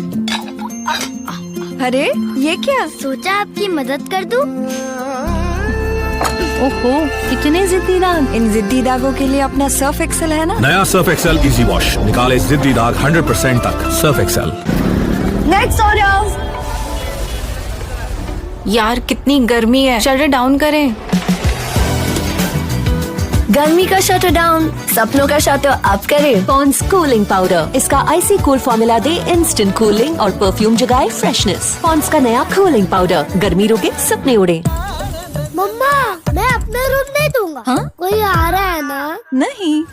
[SPEAKER 2] अरे ये क्या?
[SPEAKER 9] सोचा आपकी मदद कर दूं।
[SPEAKER 6] ओहो, कितने जिद्दी दाग।
[SPEAKER 2] इन जिद्दी दागों के लिए अपना सर्फ एक्सेल है ना।
[SPEAKER 18] नया सर्फ एक्सेल इजी वॉश निकाले जिद्दी दाग 100% तक। Surf Excel.
[SPEAKER 2] Next order. यार कितनी गर्मी है, शटर डाउन करें। गर्मी का शटर डाउन, सपनों का शटर अप करें।
[SPEAKER 1] पॉन्ड्स कूलिंग पाउडर, इसका आईसी कूल फॉर्मूला दे इंस्टेंट कूलिंग और परफ्यूम जगाए फ्रेशनेस। पॉन्ड्स का नया कूलिंग पाउडर, गर्मी रोके सपने उड़े।
[SPEAKER 9] मम्मा, मैं अपना रूम नहीं दूंगा।
[SPEAKER 21] हाँ?
[SPEAKER 9] कोई आ रहा है ना?
[SPEAKER 21] नहीं।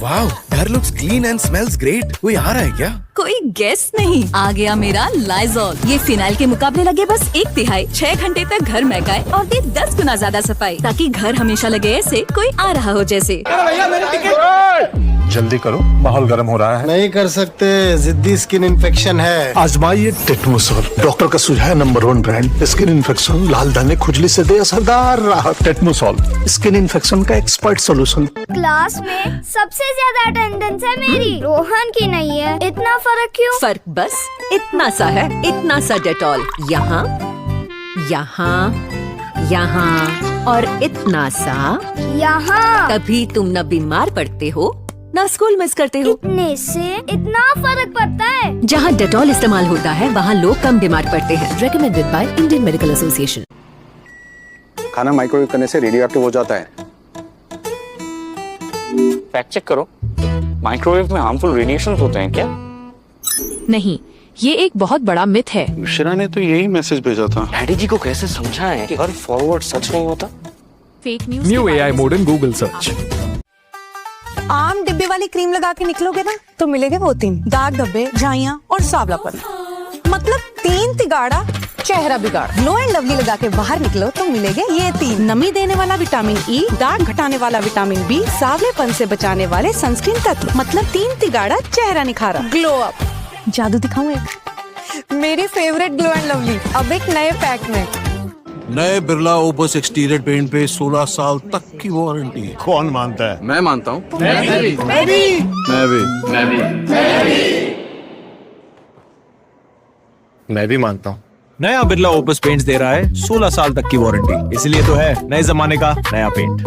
[SPEAKER 19] वाओ, घर looks clean and smells great. कोई आ रहा है क्या?
[SPEAKER 17] कोई गेस नहीं, आ गया मेरा लाइजॉल। ये फिनाइल के मुकाबले लगे बस 1/3, 6 घंटे तक घर महकाए और दे 10 गुना ज्यादा सफाई, ताकि घर हमेशा लगे ऐसे कोई आ रहा हो जैसे।
[SPEAKER 14] भैया मेरी टिकट। जल्दी करो, माहौल गर्म हो रहा है।
[SPEAKER 3] नहीं कर सकते, जिद्दी स्किन इन्फेक्शन है।
[SPEAKER 14] आजमाइए टेटमोसॉल, डॉक्टर का सुझाव नंबर 1 ब्रांड। स्किन इन्फेक्शन, लाल दाने, खुजली से दे असरदार राहत। टेटमोसॉल स्किन इन्फेक्शन का एक्सपर्ट सॉल्यूशन।
[SPEAKER 9] क्लास में सबसे ज्यादा अटेंडेंस है मेरी, रोहन की नहीं है। इतना फर्क क्यों?
[SPEAKER 1] फर्क बस इतना सा है, इतना सा डेटॉल यहाँ, यहाँ, यहाँ और इतना सा
[SPEAKER 9] यहाँ।
[SPEAKER 1] तभी तुम न बीमार पड़ते हो ना स्कूल मिस करते हो।
[SPEAKER 9] इतने से इतना फर्क पड़ता है।
[SPEAKER 1] जहाँ डेटॉल इस्तेमाल होता है वहाँ लोग कम बीमार पड़ते हैं। Recommended by Indian Medical association.
[SPEAKER 15] खाना माइक्रोवेव करने से रेडियो एक्टिव हो जाता है।
[SPEAKER 13] फैक्ट चेक करो, माइक्रोवेव में हार्मफुल रेडिएशंस होते हैं क्या?
[SPEAKER 17] नहीं, ये एक बहुत बड़ा मिथ है।
[SPEAKER 15] मिश्रा ने तो यही मैसेज भेजा था।
[SPEAKER 13] डैडी जी को कैसे समझाएं कि हर फॉरवर्ड सच नहीं होता?
[SPEAKER 17] Fake news.
[SPEAKER 11] New AI mode in Google search.
[SPEAKER 21] आम डिब्बे वाली क्रीम लगा के निकलोगे ना तो मिलेंगे वो 3 दाग, धब्बे, झाइयाँ और सांवलापन। मतलब 3 तिगाड़ा चेहरा बिगाड़। ग्लो एंड लवली लगा के बाहर निकलो तो मिलेंगे ये 3। नमी देने वाला विटामिन ई, दाग घटाने वाला विटामिन बी, सांवलेपन से बचाने वाले सनस्क्रीन तत्व। मतलब 3 तिगाड़ा चेहरा निखारा, ग्लो अप। जादू दिखाऊं एक? मेरी फेवरेट ग्लो एंड लवली अब एक नए पैक में।
[SPEAKER 14] नए बिरला ओपस एक्सटीरियर पेंट पे 16 साल तक की वारंटी है। कौन मानता है?
[SPEAKER 15] मैं मानता हूँ।
[SPEAKER 14] मैं भी मानता हूँ।
[SPEAKER 18] नया बिरला ओपस पेंट्स दे रहा है 16 साल तक की वारंटी, इसलिए तो है नए जमाने का नया पेंट।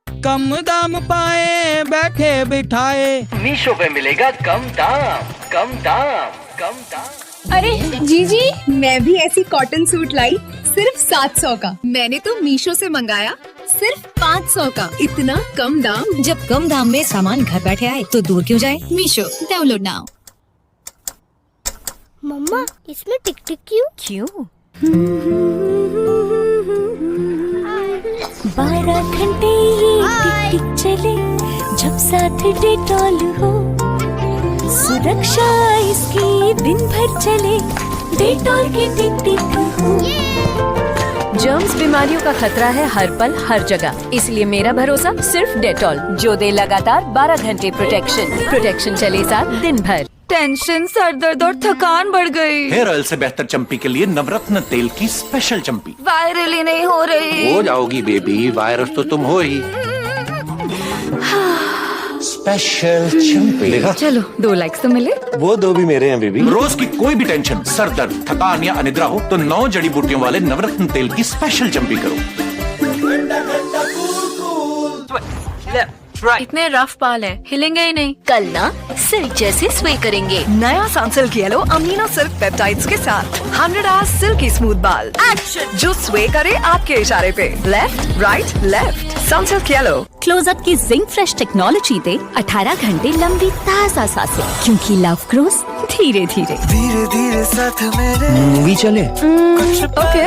[SPEAKER 20] कम दाम पाए बैठे बिठाए,
[SPEAKER 8] मीशो पे मिलेगा कम दाम, कम दाम, कम दाम।
[SPEAKER 7] अरे जीजी, मैं भी ऐसी कॉटन सूट लाई, सिर्फ 700 का। मैंने तो मीशो से मंगाया, सिर्फ 500 का। इतना कम दाम।
[SPEAKER 17] जब कम दाम में सामान घर बैठे आए तो दूर क्यों जाए? Meesho, download now.
[SPEAKER 9] मम्मा, इसमें टिक टिक क्यों?
[SPEAKER 17] क्यों?
[SPEAKER 5] 12 घंटे ये टिक टिक चले, जब साथ डेटॉल हो, सुरक्षा इसकी दिन भर चले, डेटॉल की टिक टिक हो।
[SPEAKER 1] जर्म्स बीमारियों का खतरा है हर पल हर जगह, इसलिए मेरा भरोसा सिर्फ डेटॉल, जो दे लगातार 12 घंटे प्रोटेक्शन चले साथ दिन भर।
[SPEAKER 2] टेंशन, सर दर्द और थकान बढ़ गई।
[SPEAKER 4] हेयर ऑयल से बेहतर चंपी के लिए नवरत्न तेल की स्पेशल चंपी।
[SPEAKER 2] वायरल ही नहीं हो रही।
[SPEAKER 4] हो जाओगी बेबी, वायरस तो तुम हो ही। स्पेशल चंपी। देखा?
[SPEAKER 2] चलो 2 लाइक्स तो मिले।
[SPEAKER 15] वो 2 भी मेरे हैं बेबी।
[SPEAKER 4] रोज की कोई भी टेंशन, सर दर्द, थकान या अनिद्रा हो तो 9 जड़ी बूटियों वाले नवरत्न तेल की स्पेशल चंपी करो।
[SPEAKER 2] इतने रफ बाल हैं, हिलेंगे ही नहीं।
[SPEAKER 1] कल ना सिल्क जैसे स्वे करेंगे।
[SPEAKER 2] नया Sunsilk yellow amino silk peptides के साथ 100 आवर्स सिल्की स्मूथ बाल एक्शन, जो स्वे करे आपके इशारे पे। Left right left, Sunsilk yellow.
[SPEAKER 17] Closeup की जिंक फ्रेश टेक्नोलॉजी दे 18 घंटे लंबी ताज़ा सांसें, क्योंकि लव ग्रोस धीरे धीरे।
[SPEAKER 22] धीरे धीरे साथ मेरे
[SPEAKER 8] मूवी चले।
[SPEAKER 2] ओके।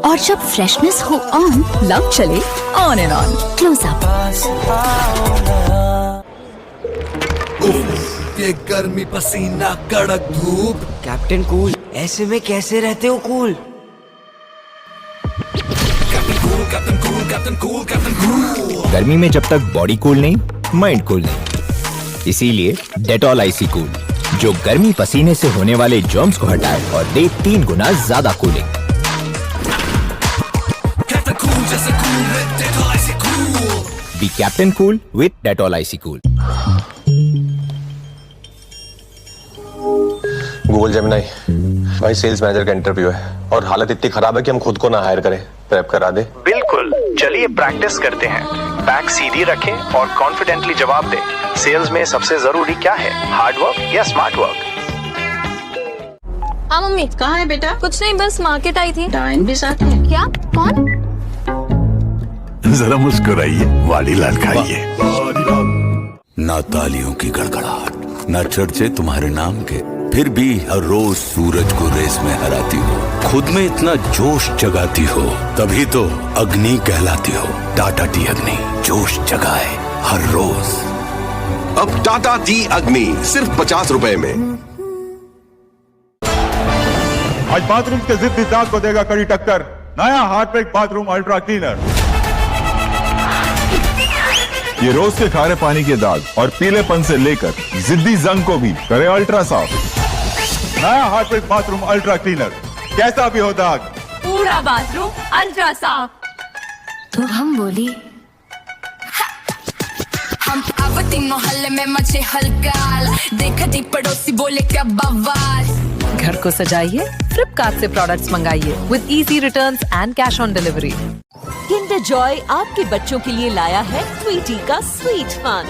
[SPEAKER 17] और जब फ्रेशनेस हो ऑन, लव चले ऑन एंड ऑन। क्लोजअप।
[SPEAKER 22] ये गर्मी, पसीना, कड़क धूप।
[SPEAKER 20] कैप्टन कूल, ऐसे में कैसे रहते हो कूल?
[SPEAKER 19] गर्मी में जब तक बॉडी कूल नहीं, माइंड कूल नहीं, इसीलिए डेटॉल आईसी कूल, जो गर्मी पसीने से होने वाले जर्म्स को हटाए और दे 3 गुना ज्यादा cooling. Be Captain Cool with Dettol Icy Cool.
[SPEAKER 15] Google Gemini, भाई सेल्स मैनेजर का इंटरव्यू है और हालत इतनी खराब है कि हम खुद को ना हायर करें। प्रेप करा दे।
[SPEAKER 12] बिल्कुल, चलिए प्रैक्टिस करते हैं। बैक सीधी रखें और कॉन्फिडेंटली जवाब दें। सेल्स में सबसे जरूरी क्या है, हार्ड वर्क या स्मार्ट वर्क?
[SPEAKER 7] हाँ मम्मी। कहाँ है बेटा? कुछ नहीं, बस मार्केट आई थी। डायन भी साथ है क्या? कौन?
[SPEAKER 16] जरा मुस्कुराइए, वाली लाल खाइए। ना तालियों की गड़गड़ाहट, ना चर्चे तुम्हारे नाम के, फिर भी हर रोज सूरज को रेस में हराती हो, खुद में इतना जोश जगाती हो, तभी तो अग्नि कहलाती हो। टाटा टी अग्नि, जोश जगाए हर रोज।
[SPEAKER 3] अब टाटा टी अग्नि सिर्फ 50 रुपए में।
[SPEAKER 16] आज बाथरूम के जिद्दी दाग को देगा कड़ी टक्कर, नया हार्पिक बाथरूम अल्ट्रा क्लीनर। ये रोज के खारे पानी के दाग और पीलेपन से लेकर जिद्दी जंग को भी करे अल्ट्रा साफ। नया हार्पिक बाथरूम अल्ट्रा क्लीनर, कैसा भी हो दाग,
[SPEAKER 7] पूरा बाथरूम अल्ट्रा साफ।
[SPEAKER 5] तो हम बोली
[SPEAKER 7] हम आवती मोहल्ले में मचे हलकाल, देखती पड़ोसी बोले क्या बवाल।
[SPEAKER 2] घर को सजाइए, फ्लिपकार्ट से प्रोडक्ट्स मंगाइए with easy returns and cash on delivery.
[SPEAKER 1] Kinder Joy आपके बच्चों के लिए लाया है ट्वीटी का स्वीट फन।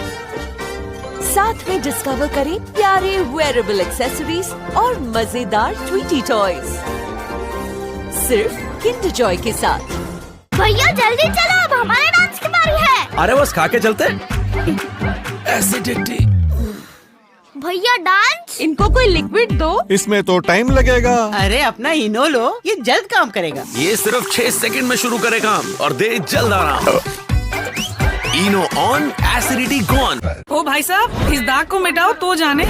[SPEAKER 1] साथ में डिस्कवर करें प्यारे वेयरेबल एक्सेसरीज और मजेदार ट्वीटी टॉयज, सिर्फ किंडर जॉय के साथ।
[SPEAKER 9] भैया जल्दी चलो, अब हमारे डांस की बारी है।
[SPEAKER 8] अरे बस खा के चलते। एसिडिटी।
[SPEAKER 9] भैया डांस।
[SPEAKER 7] इनको कोई लिक्विड दो।
[SPEAKER 16] इसमें तो टाइम लगेगा।
[SPEAKER 20] अरे अपना इनो लो, ये जल्द काम करेगा।
[SPEAKER 8] ये सिर्फ 6 सेकंड में शुरू करे काम और दे जल्द आराम। इनो ऑन, एसिडिटी गॉन।
[SPEAKER 7] ओ भाई साहब, इस दाग को मिटाओ तो जाने।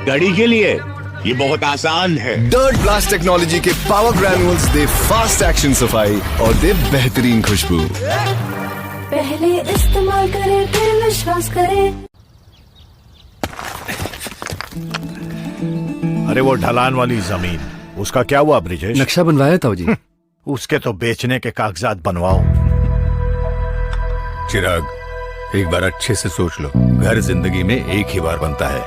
[SPEAKER 3] गाड़ी के लिए ये बहुत आसान है।
[SPEAKER 10] डर्ट ब्लास्ट टेक्नोलॉजी के पावर ग्रैन्यूल्स दे फास्ट एक्शन सफाई और दे बेहतरीन खुशबू।
[SPEAKER 5] पहले इस्तेमाल करें फिर विश्वास करें।
[SPEAKER 16] अरे वो ढलान वाली जमीन, उसका क्या हुआ ब्रिजेश?
[SPEAKER 8] नक्शा बनवाया था जी।
[SPEAKER 16] उसके तो बेचने के कागजात बनवाओ। चिराग, एक बार अच्छे से सोच लो, घर जिंदगी में एक ही बार बनता है।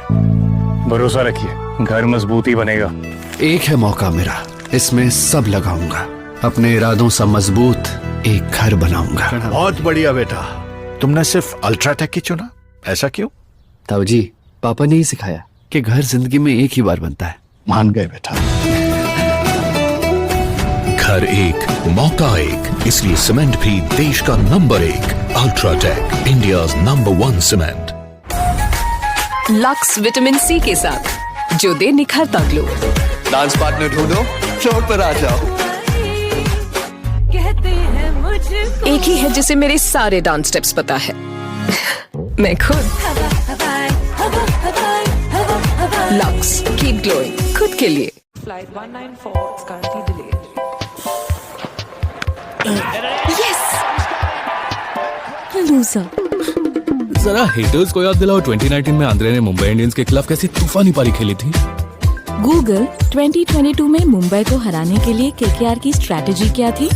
[SPEAKER 12] भरोसा रखिए, घर मजबूत ही बनेगा।
[SPEAKER 8] एक है मौका मेरा, इसमें सब लगाऊंगा, अपने इरादों से मजबूत एक घर बनाऊंगा।
[SPEAKER 16] बहुत बढ़िया बेटा, तुमने सिर्फ अल्ट्राटेक ही चुना, ऐसा क्यों?
[SPEAKER 8] ताऊ जी, पापा ने ही सिखाया कि घर जिंदगी में एक ही बार बनता है।
[SPEAKER 16] मान गए बेटा।
[SPEAKER 10] घर एक, मौका एक, इसलिए सीमेंट भी देश का number 1। UltraTech, India's number 1 cement.
[SPEAKER 2] Lux vitamin C के साथ, जो दे निखरता ग्लो।
[SPEAKER 8] डांस पार्टनर ढूंढो, फ्लोर पर आ जाओ।
[SPEAKER 2] एक ही है जिसे मेरे सारे डांस स्टेप्स पता है। मैं खुद। लक्स कीप ग्लोइंग, खुद के लिए।
[SPEAKER 20] Flight 194 is currently delayed.
[SPEAKER 17] Loser.
[SPEAKER 6] जरा हेटर्स को याद दिलाओ 2019 में आंद्रे ने मुंबई इंडियंस के खिलाफ कैसी तूफानी पारी खेली थी।
[SPEAKER 17] गूगल 2022 में मुंबई को हराने के लिए केकेआर की स्ट्रैटेजी क्या थी?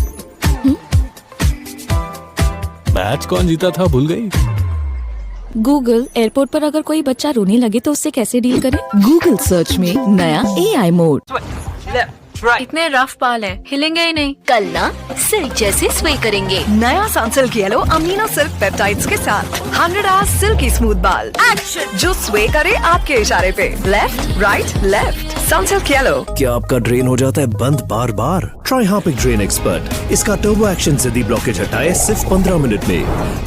[SPEAKER 6] मैच कौन जीता था भूल गई?
[SPEAKER 17] गूगल एयरपोर्ट पर अगर कोई बच्चा रोने लगे तो उससे कैसे डील करे? गूगल सर्च में नया AI मोड।
[SPEAKER 2] इतने रफ बाल हैं, हिलेंगे ही नहीं।
[SPEAKER 1] कल ना सिल्क जैसे स्वे करेंगे।
[SPEAKER 2] नया Sunsilk yellow amino silk peptides के साथ 100 आवर्स सिल्की स्मूथ बाल एक्शन, जो स्वे करे आपके इशारे पे। Left right left, Sunsilk yellow.
[SPEAKER 13] क्या आपका ड्रेन हो जाता है बंद बार बार? Try Harpic drain expert. इसका टर्बो एक्शन जिद्दी ब्लॉकेज हटाए सिर्फ 15 मिनट में।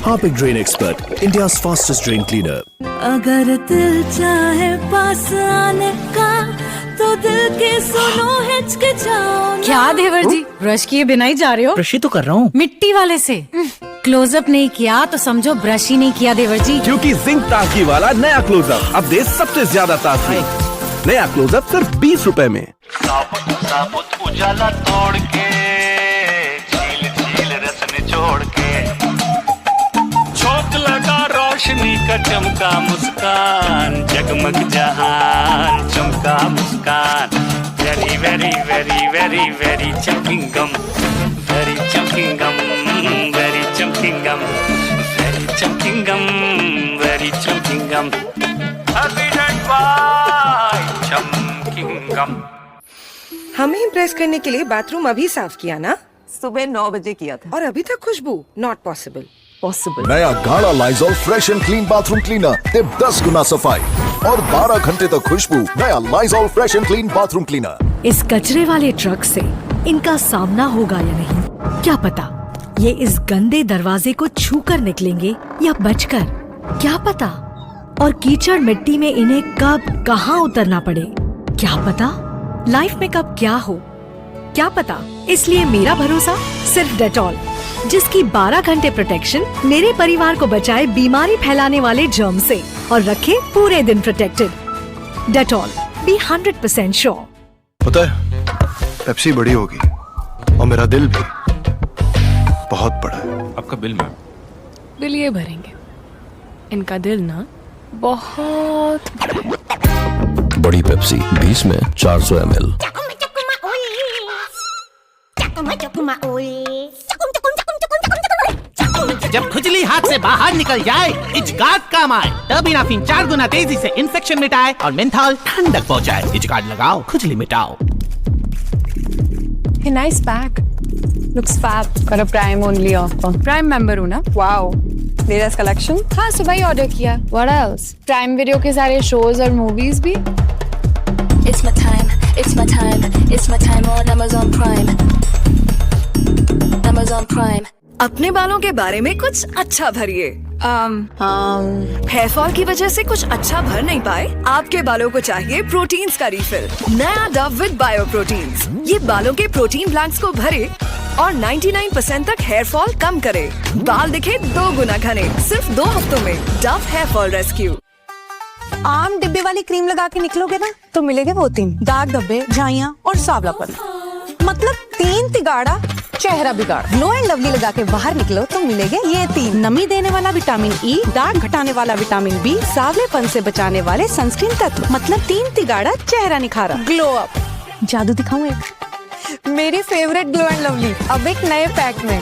[SPEAKER 13] Harpic drain expert, India's fastest drain cleaner.
[SPEAKER 5] अगर दिल चाहे पास आने का तो दिल के सुनो हिचकिचाओ।
[SPEAKER 21] क्या देवर जी, ब्रश किए बिना ही जा रहे हो?
[SPEAKER 8] ब्रश ही तो कर रहा हूँ।
[SPEAKER 21] मिट्टी वाले से क्लोजअप नहीं किया तो समझो ब्रश ही नहीं किया देवर जी।
[SPEAKER 23] क्योंकि जिंक ताजगी वाला नया क्लोजअप अब दे सबसे ज्यादा ताजगी। नया क्लोजअप सिर्फ 20 रुपए में।
[SPEAKER 24] साबुत उजाला तोड़ के, झील झील रस निचोड़ के, झोंक लगा रोशनी का चमका मुस्कान, जगमग जहान चमका मुस्कान। Very very very very very चमकिंग गम, वेरी चमकिंग गम, वेरी चमकिंग गम, वेरी चमकिंग गम, वेरी चमकिंग गम। चमकिंग गम।
[SPEAKER 20] हमें इम्प्रेस करने के लिए बाथरूम अभी साफ किया ना?
[SPEAKER 21] सुबह 9 बजे किया था।
[SPEAKER 20] और अभी तक खुशबू नॉट पॉसिबल।
[SPEAKER 10] नया गाढ़ा Lysol fresh and clean bathroom cleaner, ते 10 गुना सफाई और 12 घंटे तक खुशबू। नया Lysol fresh and clean bathroom cleaner.
[SPEAKER 21] इस कचरे वाले ट्रक से इनका सामना होगा या नहीं क्या पता। ये इस गंदे दरवाजे को छूकर निकलेंगे या बचकर, क्या पता। और कीचड़ मिट्टी में इन्हें कब कहाँ उतरना पड़े, क्या पता। लाइफ में कब क्या हो, क्या पता। इसलिए मेरा भरोसा सिर्फ डेटॉल, जिसकी 12 घंटे प्रोटेक्शन मेरे परिवार को बचाए बीमारी फैलाने वाले जर्म से और रखे पूरे दिन प्रोटेक्टेड। Dettol, be 100% sure.
[SPEAKER 25] पता है, पेप्सी बड़ी होगी और मेरा दिल भी बहुत बड़ा है।
[SPEAKER 6] आपका बिल मैम?
[SPEAKER 2] बिल ये भरेंगे, इनका दिल ना बहुत बड़ा है।
[SPEAKER 26] बड़ी पेप्सी 20 में 400 ml।
[SPEAKER 8] जब खुजली हाथ से बाहर निकल जाए, इचगार्ड काम आए। तब इनाफिन 4 गुना तेजी से इन्फेक्शन मिटाए और मेंथॉल ठंडक पहुंचाए। इचगार्ड लगाओ, खुजली मिटाओ।
[SPEAKER 2] Hey, nice bag. Looks fab.
[SPEAKER 21] Got a Prime only offer.
[SPEAKER 2] Prime member हूँ ना?
[SPEAKER 21] Wow. Latest collection?
[SPEAKER 2] हाँ, सुबह ही ऑर्डर किया। What else? Prime Video के सारे shows और movies भी।
[SPEAKER 5] It's my time, it's my time, it's my time on Amazon Prime. Amazon Prime.
[SPEAKER 2] अपने बालों के बारे में कुछ अच्छा भरिए। हेयर फॉल की वजह से कुछ अच्छा भर नहीं पाए? आपके बालों को चाहिए प्रोटीन्स का रिफिल। नया डव विद बायो प्रोटीन्स। ये बालों के प्रोटीन ब्लैंक्स को भरे और 99% तक हेयर फॉल कम करे। बाल दिखे 2 गुना घने सिर्फ 2 हफ्तों में। Dove hair fall rescue.
[SPEAKER 21] आम डिब्बे वाली क्रीम लगा के निकलोगे ना तो मिलेंगे वो 3 दाग धब्बे, झाइयाँ और सांवलापन। मतलब 3 तिगाड़ा चेहरा बिगाड़। ग्लो एंड लवली लगा के बाहर निकलो तो मिलेंगे ये 3। नमी देने वाला विटामिन ई, दाग घटाने वाला विटामिन बी, सांवलेपन से बचाने वाले सनस्क्रीन तत्व। मतलब 3 तिगाड़ा चेहरा निखारा। Glow up. जादू दिखाऊं एक? मेरी फेवरेट ग्लो एंड लवली अब एक नए पैक में।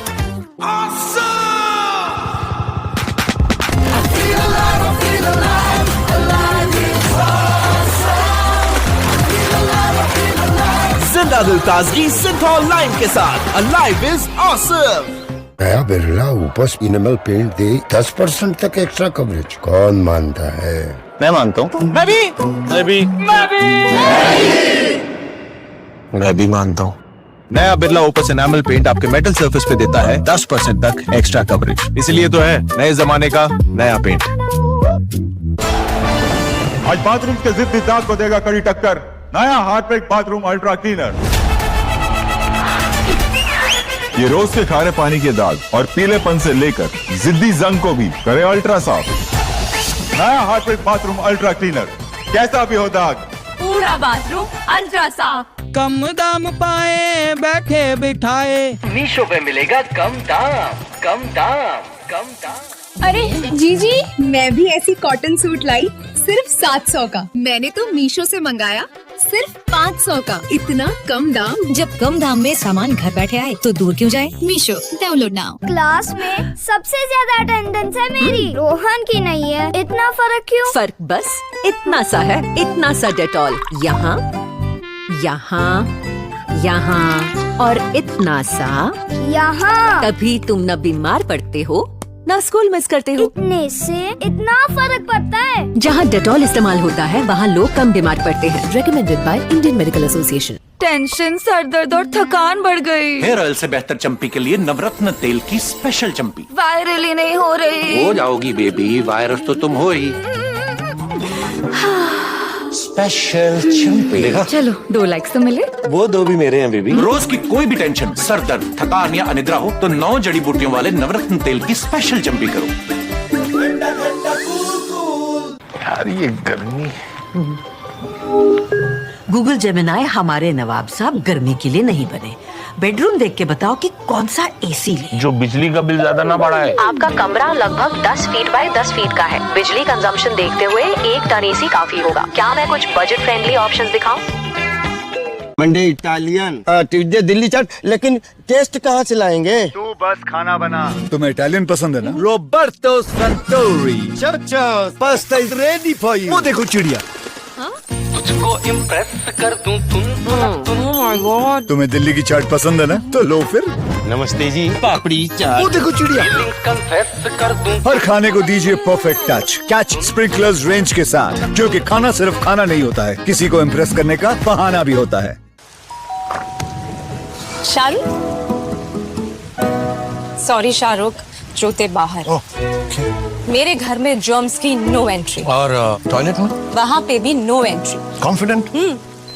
[SPEAKER 13] जिंदा दिल ताजगी सिंथॉल लाइम के साथ। Alive is awesome.
[SPEAKER 3] नया बिरला ऊपर इनेमल पेंट दे 10% तक एक्स्ट्रा कवरेज। कौन मानता है?
[SPEAKER 8] मैं मानता हूँ। मैं भी
[SPEAKER 25] मानता हूँ। नया बिरला ओपस एनामल पेंट आपके मेटल सरफेस पे देता है 10% तक एक्स्ट्रा कवरेज। इसलिए तो है नए जमाने का नया पेंट।
[SPEAKER 27] आज बाथरूम के जिद्दी दाग को देगा कड़ी टक्कर। नया हार्पिक बाथरूम अल्ट्रा क्लीनर। ये रोज के खारे पानी के दाग और पीलेपन से लेकर जिद्दी जंग को भी करे अल्ट्रा साफ। नया हार्पिक बाथरूम अल्ट्रा क्लीनर, कैसा भी हो दाग
[SPEAKER 7] पूरा बाथरूम अल्ट्रा साफ।
[SPEAKER 8] कम दाम पाए बैठे बिठाए, मीशो पे मिलेगा कम दाम, कम दाम, कम दाम।
[SPEAKER 9] अरे जीजी, मैं भी ऐसी कॉटन सूट लाई, सिर्फ 700 का। मैंने तो मीशो से मंगाया, सिर्फ 500 का। इतना कम दाम।
[SPEAKER 17] जब कम दाम में सामान घर बैठे आए तो दूर क्यों जाए? Meesho download now.
[SPEAKER 9] क्लास में सबसे ज्यादा अटेंडेंस है मेरी, रोहन की नहीं है। इतना फर्क क्यों?
[SPEAKER 1] फर्क बस इतना सा है, इतना सा डेटॉल। यहाँ यहाँ यहाँ और इतना सा
[SPEAKER 9] यहाँ।
[SPEAKER 1] कभी तुम न बीमार पड़ते हो ना स्कूल मिस करते हो।
[SPEAKER 9] इतने से इतना फर्क पड़ता है।
[SPEAKER 1] जहाँ डेटॉल इस्तेमाल होता है वहाँ लोग कम बीमार पड़ते हैं। Recommended by Indian Medical association.
[SPEAKER 7] Tension, सर दर्द और थकान बढ़ गई।
[SPEAKER 16] हेयर ऑयल से बेहतर चंपी के लिए नवरत्न तेल की स्पेशल चंपी।
[SPEAKER 7] वायरल ही नहीं हो रही।
[SPEAKER 16] हो जाओगी बेबी, वायरस तो तुम हो ही। स्पेशल चंपी। देखा?
[SPEAKER 7] चलो 2 लाइक्स तो मिले।
[SPEAKER 16] वो 2 भी मेरे हैं बेबी। रोज की कोई भी टेंशन, सर दर्द, थकान या अनिद्रा हो तो 9 जड़ी बूटियों वाले नवरत्न तेल की स्पेशल चंपी करो।
[SPEAKER 3] यार ये गर्मी।
[SPEAKER 4] गूगल जेमिनाई हमारे नवाब साहब गर्मी के लिए नहीं बने। बेडरूम देख के बताओ कि कौन सा एसी ले।
[SPEAKER 3] जो बिजली का बिल ज्यादा ना बढ़ाए।
[SPEAKER 11] आपका कमरा लगभग 10 फीट बाय 10 फीट का है। बिजली कंजम्पशन देखते हुए 1 टन एसी काफी होगा। क्या मैं कुछ बजट फ्रेंडली ऑप्शंस दिखाऊं?
[SPEAKER 3] मंडे इटालियन, ट्यूसडे दिल्ली चाट, लेकिन टेस्ट कहाँ से लाएंगे?
[SPEAKER 27] तू बस खाना बना।
[SPEAKER 25] तुम्हें इटालियन पसंद है ना?
[SPEAKER 3] Roberto संतोरी। Pasta is ready for you.
[SPEAKER 25] वो देखो चिड़िया।
[SPEAKER 8] तुझको इम्प्रेस कर दूं
[SPEAKER 25] तुम्हें दिल्ली की चाट पसंद है ना? तो लो फिर।
[SPEAKER 3] नमस्ते जी। पापड़ी चाट।
[SPEAKER 25] वो देखो चिड़िया।
[SPEAKER 8] कन्फेस कर दूं।
[SPEAKER 25] हर खाने को दीजिए perfect touch catch sprinklers range के साथ, क्योंकि खाना सिर्फ खाना नहीं होता है, किसी को इम्प्रेस करने का बहाना भी होता है।
[SPEAKER 21] सॉरी शाहरुख, जूते बाहर। मेरे घर में जर्म्स की नो एंट्री।
[SPEAKER 25] और टॉयलेट में?
[SPEAKER 21] वहाँ पे भी नो एंट्री।
[SPEAKER 25] कॉन्फिडेंट?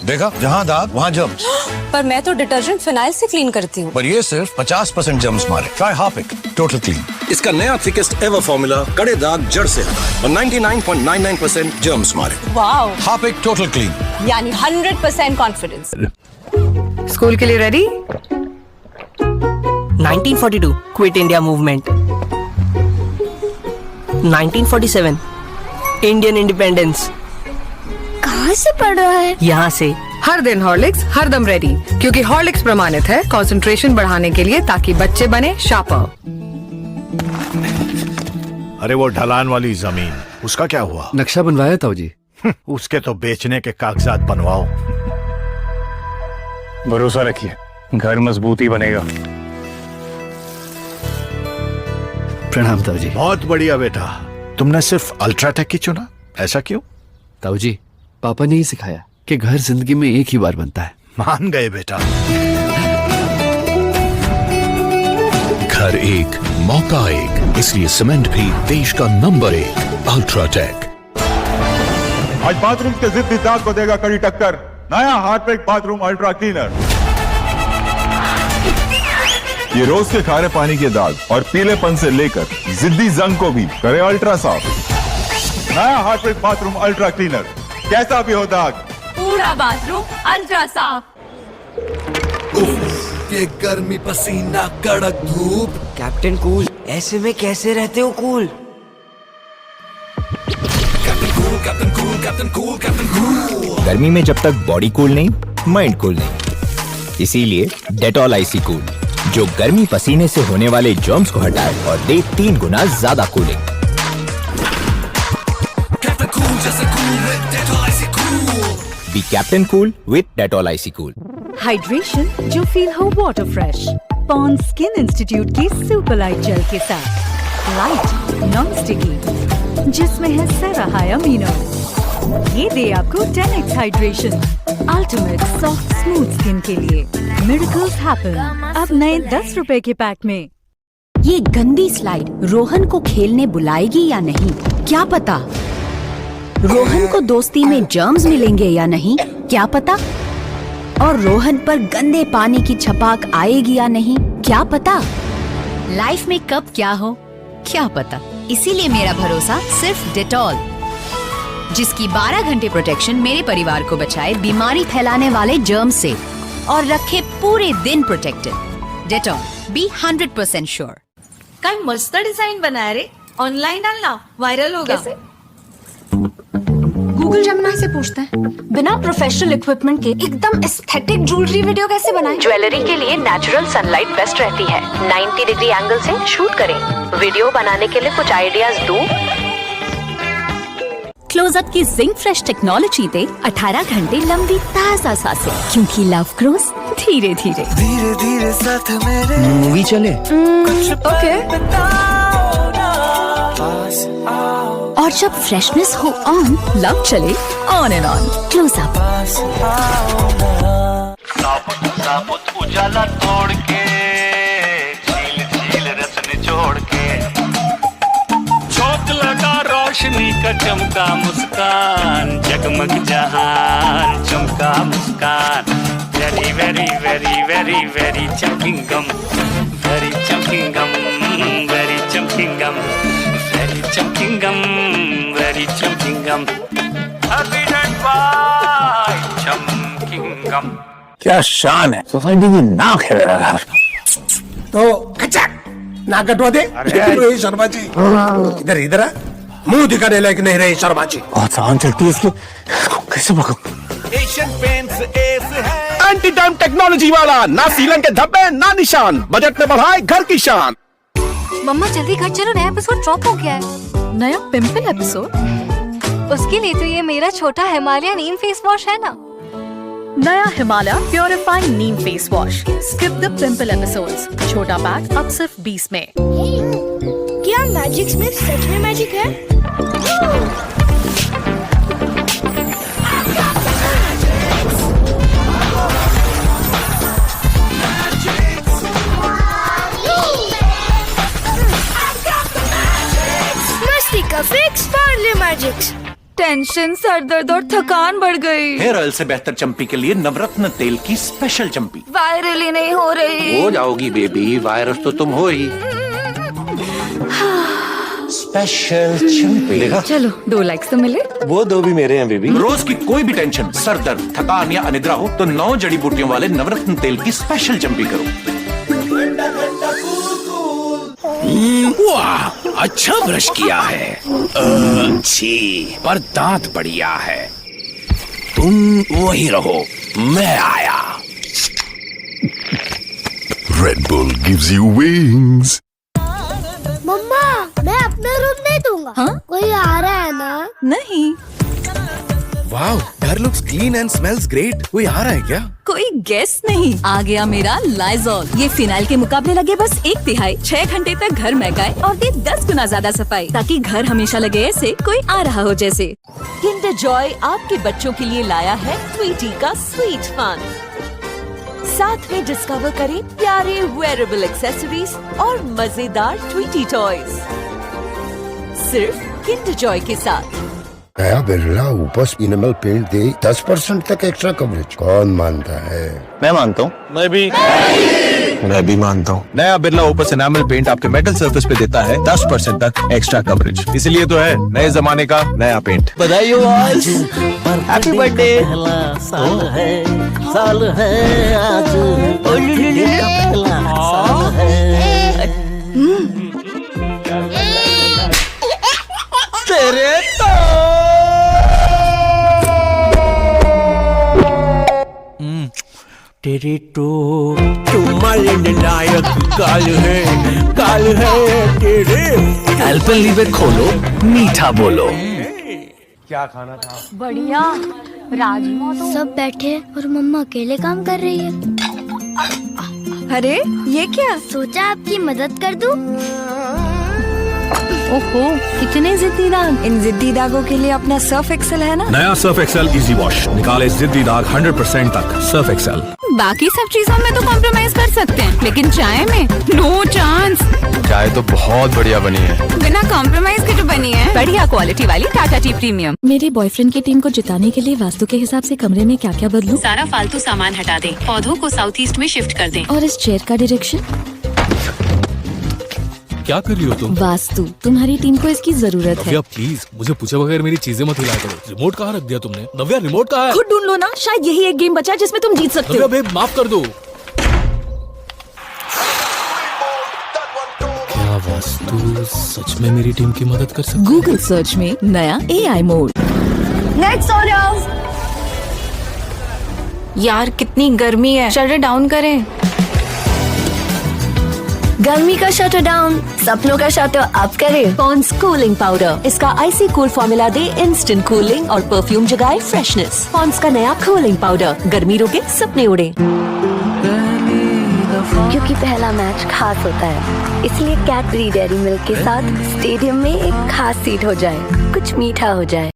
[SPEAKER 25] देखा, जहाँ दाग वहाँ जर्म्स।
[SPEAKER 21] पर मैं तो डिटर्जेंट फिनाइल से क्लीन करती हूँ।
[SPEAKER 25] पर ये सिर्फ 50% जर्म्स मारे। Try Harpic total clean.
[SPEAKER 13] इसका नया थिकेस्ट एवर फॉर्मूला कड़े दाग जड़ से हटाए और 99.99% जर्म्स मारे।
[SPEAKER 21] वाओ।
[SPEAKER 25] हार्पिक टोटल क्लीन,
[SPEAKER 21] यानी 100% कॉन्फिडेंस।
[SPEAKER 7] स्कूल के लिए ready?
[SPEAKER 8] 1942 quit India movement. 1947 Indian independence.
[SPEAKER 9] कहाँ से पढ़ रहा है?
[SPEAKER 8] यहाँ से।
[SPEAKER 7] हर दिन हॉर्लिक्स, हर दम रेडी, क्योंकि हॉर्लिक्स प्रमाणित है कंसंट्रेशन बढ़ाने के लिए, ताकि बच्चे बने शार्पर।
[SPEAKER 27] अरे वो ढलान वाली जमीन, उसका क्या हुआ?
[SPEAKER 6] नक्शा बनवाया ताऊ जी।
[SPEAKER 27] उसके तो बेचने के कागजात बनवाओ।
[SPEAKER 24] भरोसा रखिए, घर मजबूत ही बनेगा।
[SPEAKER 6] प्रणाम ताऊ जी।
[SPEAKER 27] बहुत बढ़िया बेटा, तुमने सिर्फ अल्ट्राटेक की चुना, ऐसा क्यों?
[SPEAKER 6] ताऊ जी, पापा ने ही सिखाया कि घर जिंदगी में एक ही बार बनता है।
[SPEAKER 27] मान गए बेटा।
[SPEAKER 13] घर एक मौका एक, इसलिए सीमेंट भी देश का नंबर 1 अल्ट्राटेक।
[SPEAKER 27] आज बाथरूम के जिद्दी दाग को देगा कड़ी टक्कर, नया हार्पिक बाथरूम अल्ट्रा क्लीनर। ये रोज के खारे पानी के दाग और पीलेपन से लेकर जिद्दी जंग को भी करे अल्ट्रा साफ। नया हार्पिक बाथरूम अल्ट्रा क्लीनर, कैसा भी हो दाग
[SPEAKER 7] पूरा बाथरूम अल्ट्रा साफ।
[SPEAKER 14] ये गर्मी, पसीना, कड़क धूप।
[SPEAKER 8] कैप्टन कूल, ऐसे में कैसे रहते हो कूल?
[SPEAKER 15] गर्मी में जब तक बॉडी कूल नहीं, माइंड कूल नहीं। इसीलिए डेटॉल आईसी कूल, जो गर्मी पसीने से होने वाले जर्म्स को हटाए और दे 3 गुना ज्यादा cooling. Be captain cool with Dettol icy cool.
[SPEAKER 5] Hydration जो फील हो water fresh. Pond skin institute की सुपर लाइट जेल के साथ लाइट नॉन स्टिकी, जिसमें है सेरा हाई अमीनो। ये दे आपको 10x hydration, ultimate soft smooth skin के लिए। मिरेकल्स हैपन अब नए 10 रुपए के पैक में।
[SPEAKER 17] ये गंदी स्लाइड रोहन को खेलने बुलाएगी या नहीं, क्या पता। रोहन को दोस्ती में जर्म्स मिलेंगे या नहीं, क्या पता।
[SPEAKER 7] और रोहन पर गंदे पानी की छपाक आएगी या नहीं, क्या पता। लाइफ में कब क्या हो क्या पता, इसीलिए मेरा भरोसा सिर्फ डेटॉल, जिसकी 12 घंटे प्रोटेक्शन मेरे परिवार को बचाए बीमारी फैलाने वाले जर्म से और रखे पूरे दिन प्रोटेक्टेड। Dettol, be 100% sure.
[SPEAKER 17] कल मस्त डिजाइन बनाया रे, ऑनलाइन डालना, वायरल होगा।
[SPEAKER 21] गूगल जेमिनी से पूछते हैं, बिना प्रोफेशनल इक्विपमेंट के एकदम एस्थेटिक ज्वेलरी वीडियो कैसे बनाएं?
[SPEAKER 11] ज्वेलरी के लिए नेचुरल सनलाइट बेस्ट रहती है। 90 डिग्री एंगल से शूट करें। वीडियो बनाने के लिए कुछ आइडियाज दूं?
[SPEAKER 17] क्लोजअप की जिंक फ्रेश टेक्नोलॉजी दे 18 घंटे लंबी ताजा सांसें, क्योंकि लव ग्रोस धीरे धीरे।
[SPEAKER 14] धीरे धीरे साथ मेरे
[SPEAKER 15] मूवी चले।
[SPEAKER 21] ओके।
[SPEAKER 17] और जब फ्रेशनेस हो ऑन, लव चले ऑन एंड ऑन। क्लोजअप।
[SPEAKER 10] साबुत उजाला तोड़ के, झील झील रस निचोड़ के, झोंक लगा रोशनी का चमका मुस्कान, जगमग जहान चमका मुस्कान। Very very very very very चमकिंग गम, वेरी चमकिंग गम, वेरी चमकिंग गम, वेरी चमकिंग गम, वेरी चमकिंग गम। हैप्पी डेट बाय चमकिंग गम।
[SPEAKER 3] क्या शान है, सोसाइटी की नाक है मेरा घर।
[SPEAKER 12] तो खचाक ना कटवा दे। अरे शर्मा जी इधर इधर आ, मुंह दिखाने लायक नहीं रहे शर्मा जी।
[SPEAKER 3] बहुत सामान चलती है इसकी, कैसे पकड़ूं?
[SPEAKER 10] एशियन पेंट्स एस है,
[SPEAKER 3] एंटी टाइम टेक्नोलॉजी वाला, ना सीलन के धब्बे ना निशान, बजट में बढ़ाए घर की शान।
[SPEAKER 9] मम्मा जल्दी घर चलो, नया एपिसोड ड्रॉप हो गया है।
[SPEAKER 7] नया पिंपल एपिसोड?
[SPEAKER 9] उसके लिए तो ये मेरा छोटा हिमालय नीम फेस वॉश है ना।
[SPEAKER 7] नया Himalaya purifying Neem face wash. Skip the pimple episodes. छोटा पैक अब सिर्फ 20 में।
[SPEAKER 9] क्या मैजिक्स में सच में मैजिक है? मस्ती का फिक्स पार्ले मैजिक्स।
[SPEAKER 17] टेंशन, सर दर्द और थकान बढ़ गई।
[SPEAKER 10] हेयर ऑयल से बेहतर चंपी के लिए नवरत्न तेल की स्पेशल चंपी।
[SPEAKER 17] वायरल ही नहीं हो रही।
[SPEAKER 10] हो जाओगी बेबी, वायरस तो तुम हो ही। स्पेशल चंपी।
[SPEAKER 17] चलो 2 लाइक्स तो मिले।
[SPEAKER 10] वो 2 भी मेरे हैं बेबी। रोज की कोई भी टेंशन, सर दर्द, थकान या अनिद्रा हो तो 9 जड़ी बूटियों वाले नवरत्न तेल की स्पेशल चंपी करो।
[SPEAKER 18] वाह, अच्छा ब्रश किया है। अच्छी, पर दांत बढ़िया है। तुम वही रहो, मैं आया।
[SPEAKER 14] Red Bull gives you wings.
[SPEAKER 9] मम्मा मैं अपना रूम नहीं दूंगा।
[SPEAKER 7] हाँ?
[SPEAKER 9] कोई आ रहा है ना?
[SPEAKER 7] नहीं।
[SPEAKER 18] वाह, घर looks clean and smells great. कोई आ रहा है क्या?
[SPEAKER 17] कोई गेस्ट नहीं, आ गया मेरा लाइजॉल। ये फिनाइल के मुकाबले लगे बस 1/3। 6 घंटे तक घर महकाए और दे 10 गुना ज्यादा सफाई, ताकि घर हमेशा लगे ऐसे कोई आ रहा हो जैसे।
[SPEAKER 1] किंडर जॉय आपके बच्चों के लिए लाया है स्वीटी का स्वीट फन। साथ में डिस्कवर करें प्यारे वेयरेबल एक्सेसरीज और मजेदार ट्वीटी टॉयज, सिर्फ किंडर जॉय के साथ।
[SPEAKER 19] नया बिरला ऊपर इनेमल पेंट दे 10% तक एक्स्ट्रा कवरेज, कौन मानता है?
[SPEAKER 25] मैं मानता हूँ। मैं भी मानता हूँ। नया बिरला ओपस एनामल पेंट आपके मेटल सरफेस पे देता है 10% तक एक्स्ट्रा कवरेज, इसलिए तो है नए जमाने का नया पेंट।
[SPEAKER 8] बधाई हो आज, हैप्पी बर्थडे।
[SPEAKER 20] साल है आज, पहला साल है।
[SPEAKER 8] तेरे तो
[SPEAKER 20] तेरे तो तुम्हारे निर्णायक काल है तेरे।
[SPEAKER 18] एल्पेनलीबे खोलो, मीठा बोलो।
[SPEAKER 19] क्या खाना था?
[SPEAKER 9] बढ़िया राजमा। तो सब बैठे और मम्मा अकेले काम कर रही है।
[SPEAKER 17] अरे ये क्या?
[SPEAKER 9] सोचा आपकी मदद कर दूं।
[SPEAKER 17] ओहो, कितने जिद्दी दाग। इन जिद्दी दागों के लिए अपना सर्फ एक्सेल है ना।
[SPEAKER 6] नया सर्फ एक्सेल इजी वॉश निकाले जिद्दी दाग 100% तक। Surf Excel.
[SPEAKER 17] बाकी सब चीजों में तो कॉम्प्रोमाइज कर सकते हैं, लेकिन चाय में नो चांस।
[SPEAKER 6] चाय तो बहुत बढ़िया बनी है।
[SPEAKER 17] बिना कॉम्प्रोमाइज के जो बनी है। बढ़िया क्वालिटी वाली टाटा टी प्रीमियम। मेरे बॉयफ्रेंड की टीम को जिताने के लिए वास्तु के हिसाब से कमरे में क्या क्या बदलूं?
[SPEAKER 11] सारा फालतू सामान हटा दें, पौधों को साउथ ईस्ट में शिफ्ट कर दें।
[SPEAKER 17] और इस चेयर का डायरेक्शन?
[SPEAKER 6] क्या कर रही हो तुम?
[SPEAKER 17] वास्तु, तुम्हारी टीम को इसकी जरूरत है।
[SPEAKER 6] नव्या प्लीज, मुझे पूछे बगैर मेरी चीजें मत हिलाया करो। रिमोट कहाँ रख दिया तुमने? नव्या रिमोट कहाँ है?
[SPEAKER 17] खुद ढूंढ लो ना, शायद यही एक गेम बचा है जिसमें तुम जीत सकते हो।
[SPEAKER 6] नव्या बेब माफ कर दो। क्या वास्तु सच में मेरी टीम की मदद कर सकती?
[SPEAKER 17] गूगल सर्च में नया AI मोड।
[SPEAKER 7] Next order. यार कितनी गर्मी है, शटर डाउन करें। गर्मी का शटर डाउन, सपनों का शटर अप करें।
[SPEAKER 1] पॉन्ड्स कूलिंग पाउडर, इसका आईसी कूल फॉर्मूला दे इंस्टेंट कूलिंग और परफ्यूम जगाए फ्रेशनेस। पॉन्ड्स का नया कूलिंग पाउडर, गर्मी रोके सपने उड़े।
[SPEAKER 11] क्योंकि पहला मैच खास होता है, इसलिए कैडबरी डेयरी मिल्क के साथ स्टेडियम में एक खास सीट हो जाए, कुछ मीठा हो जाए।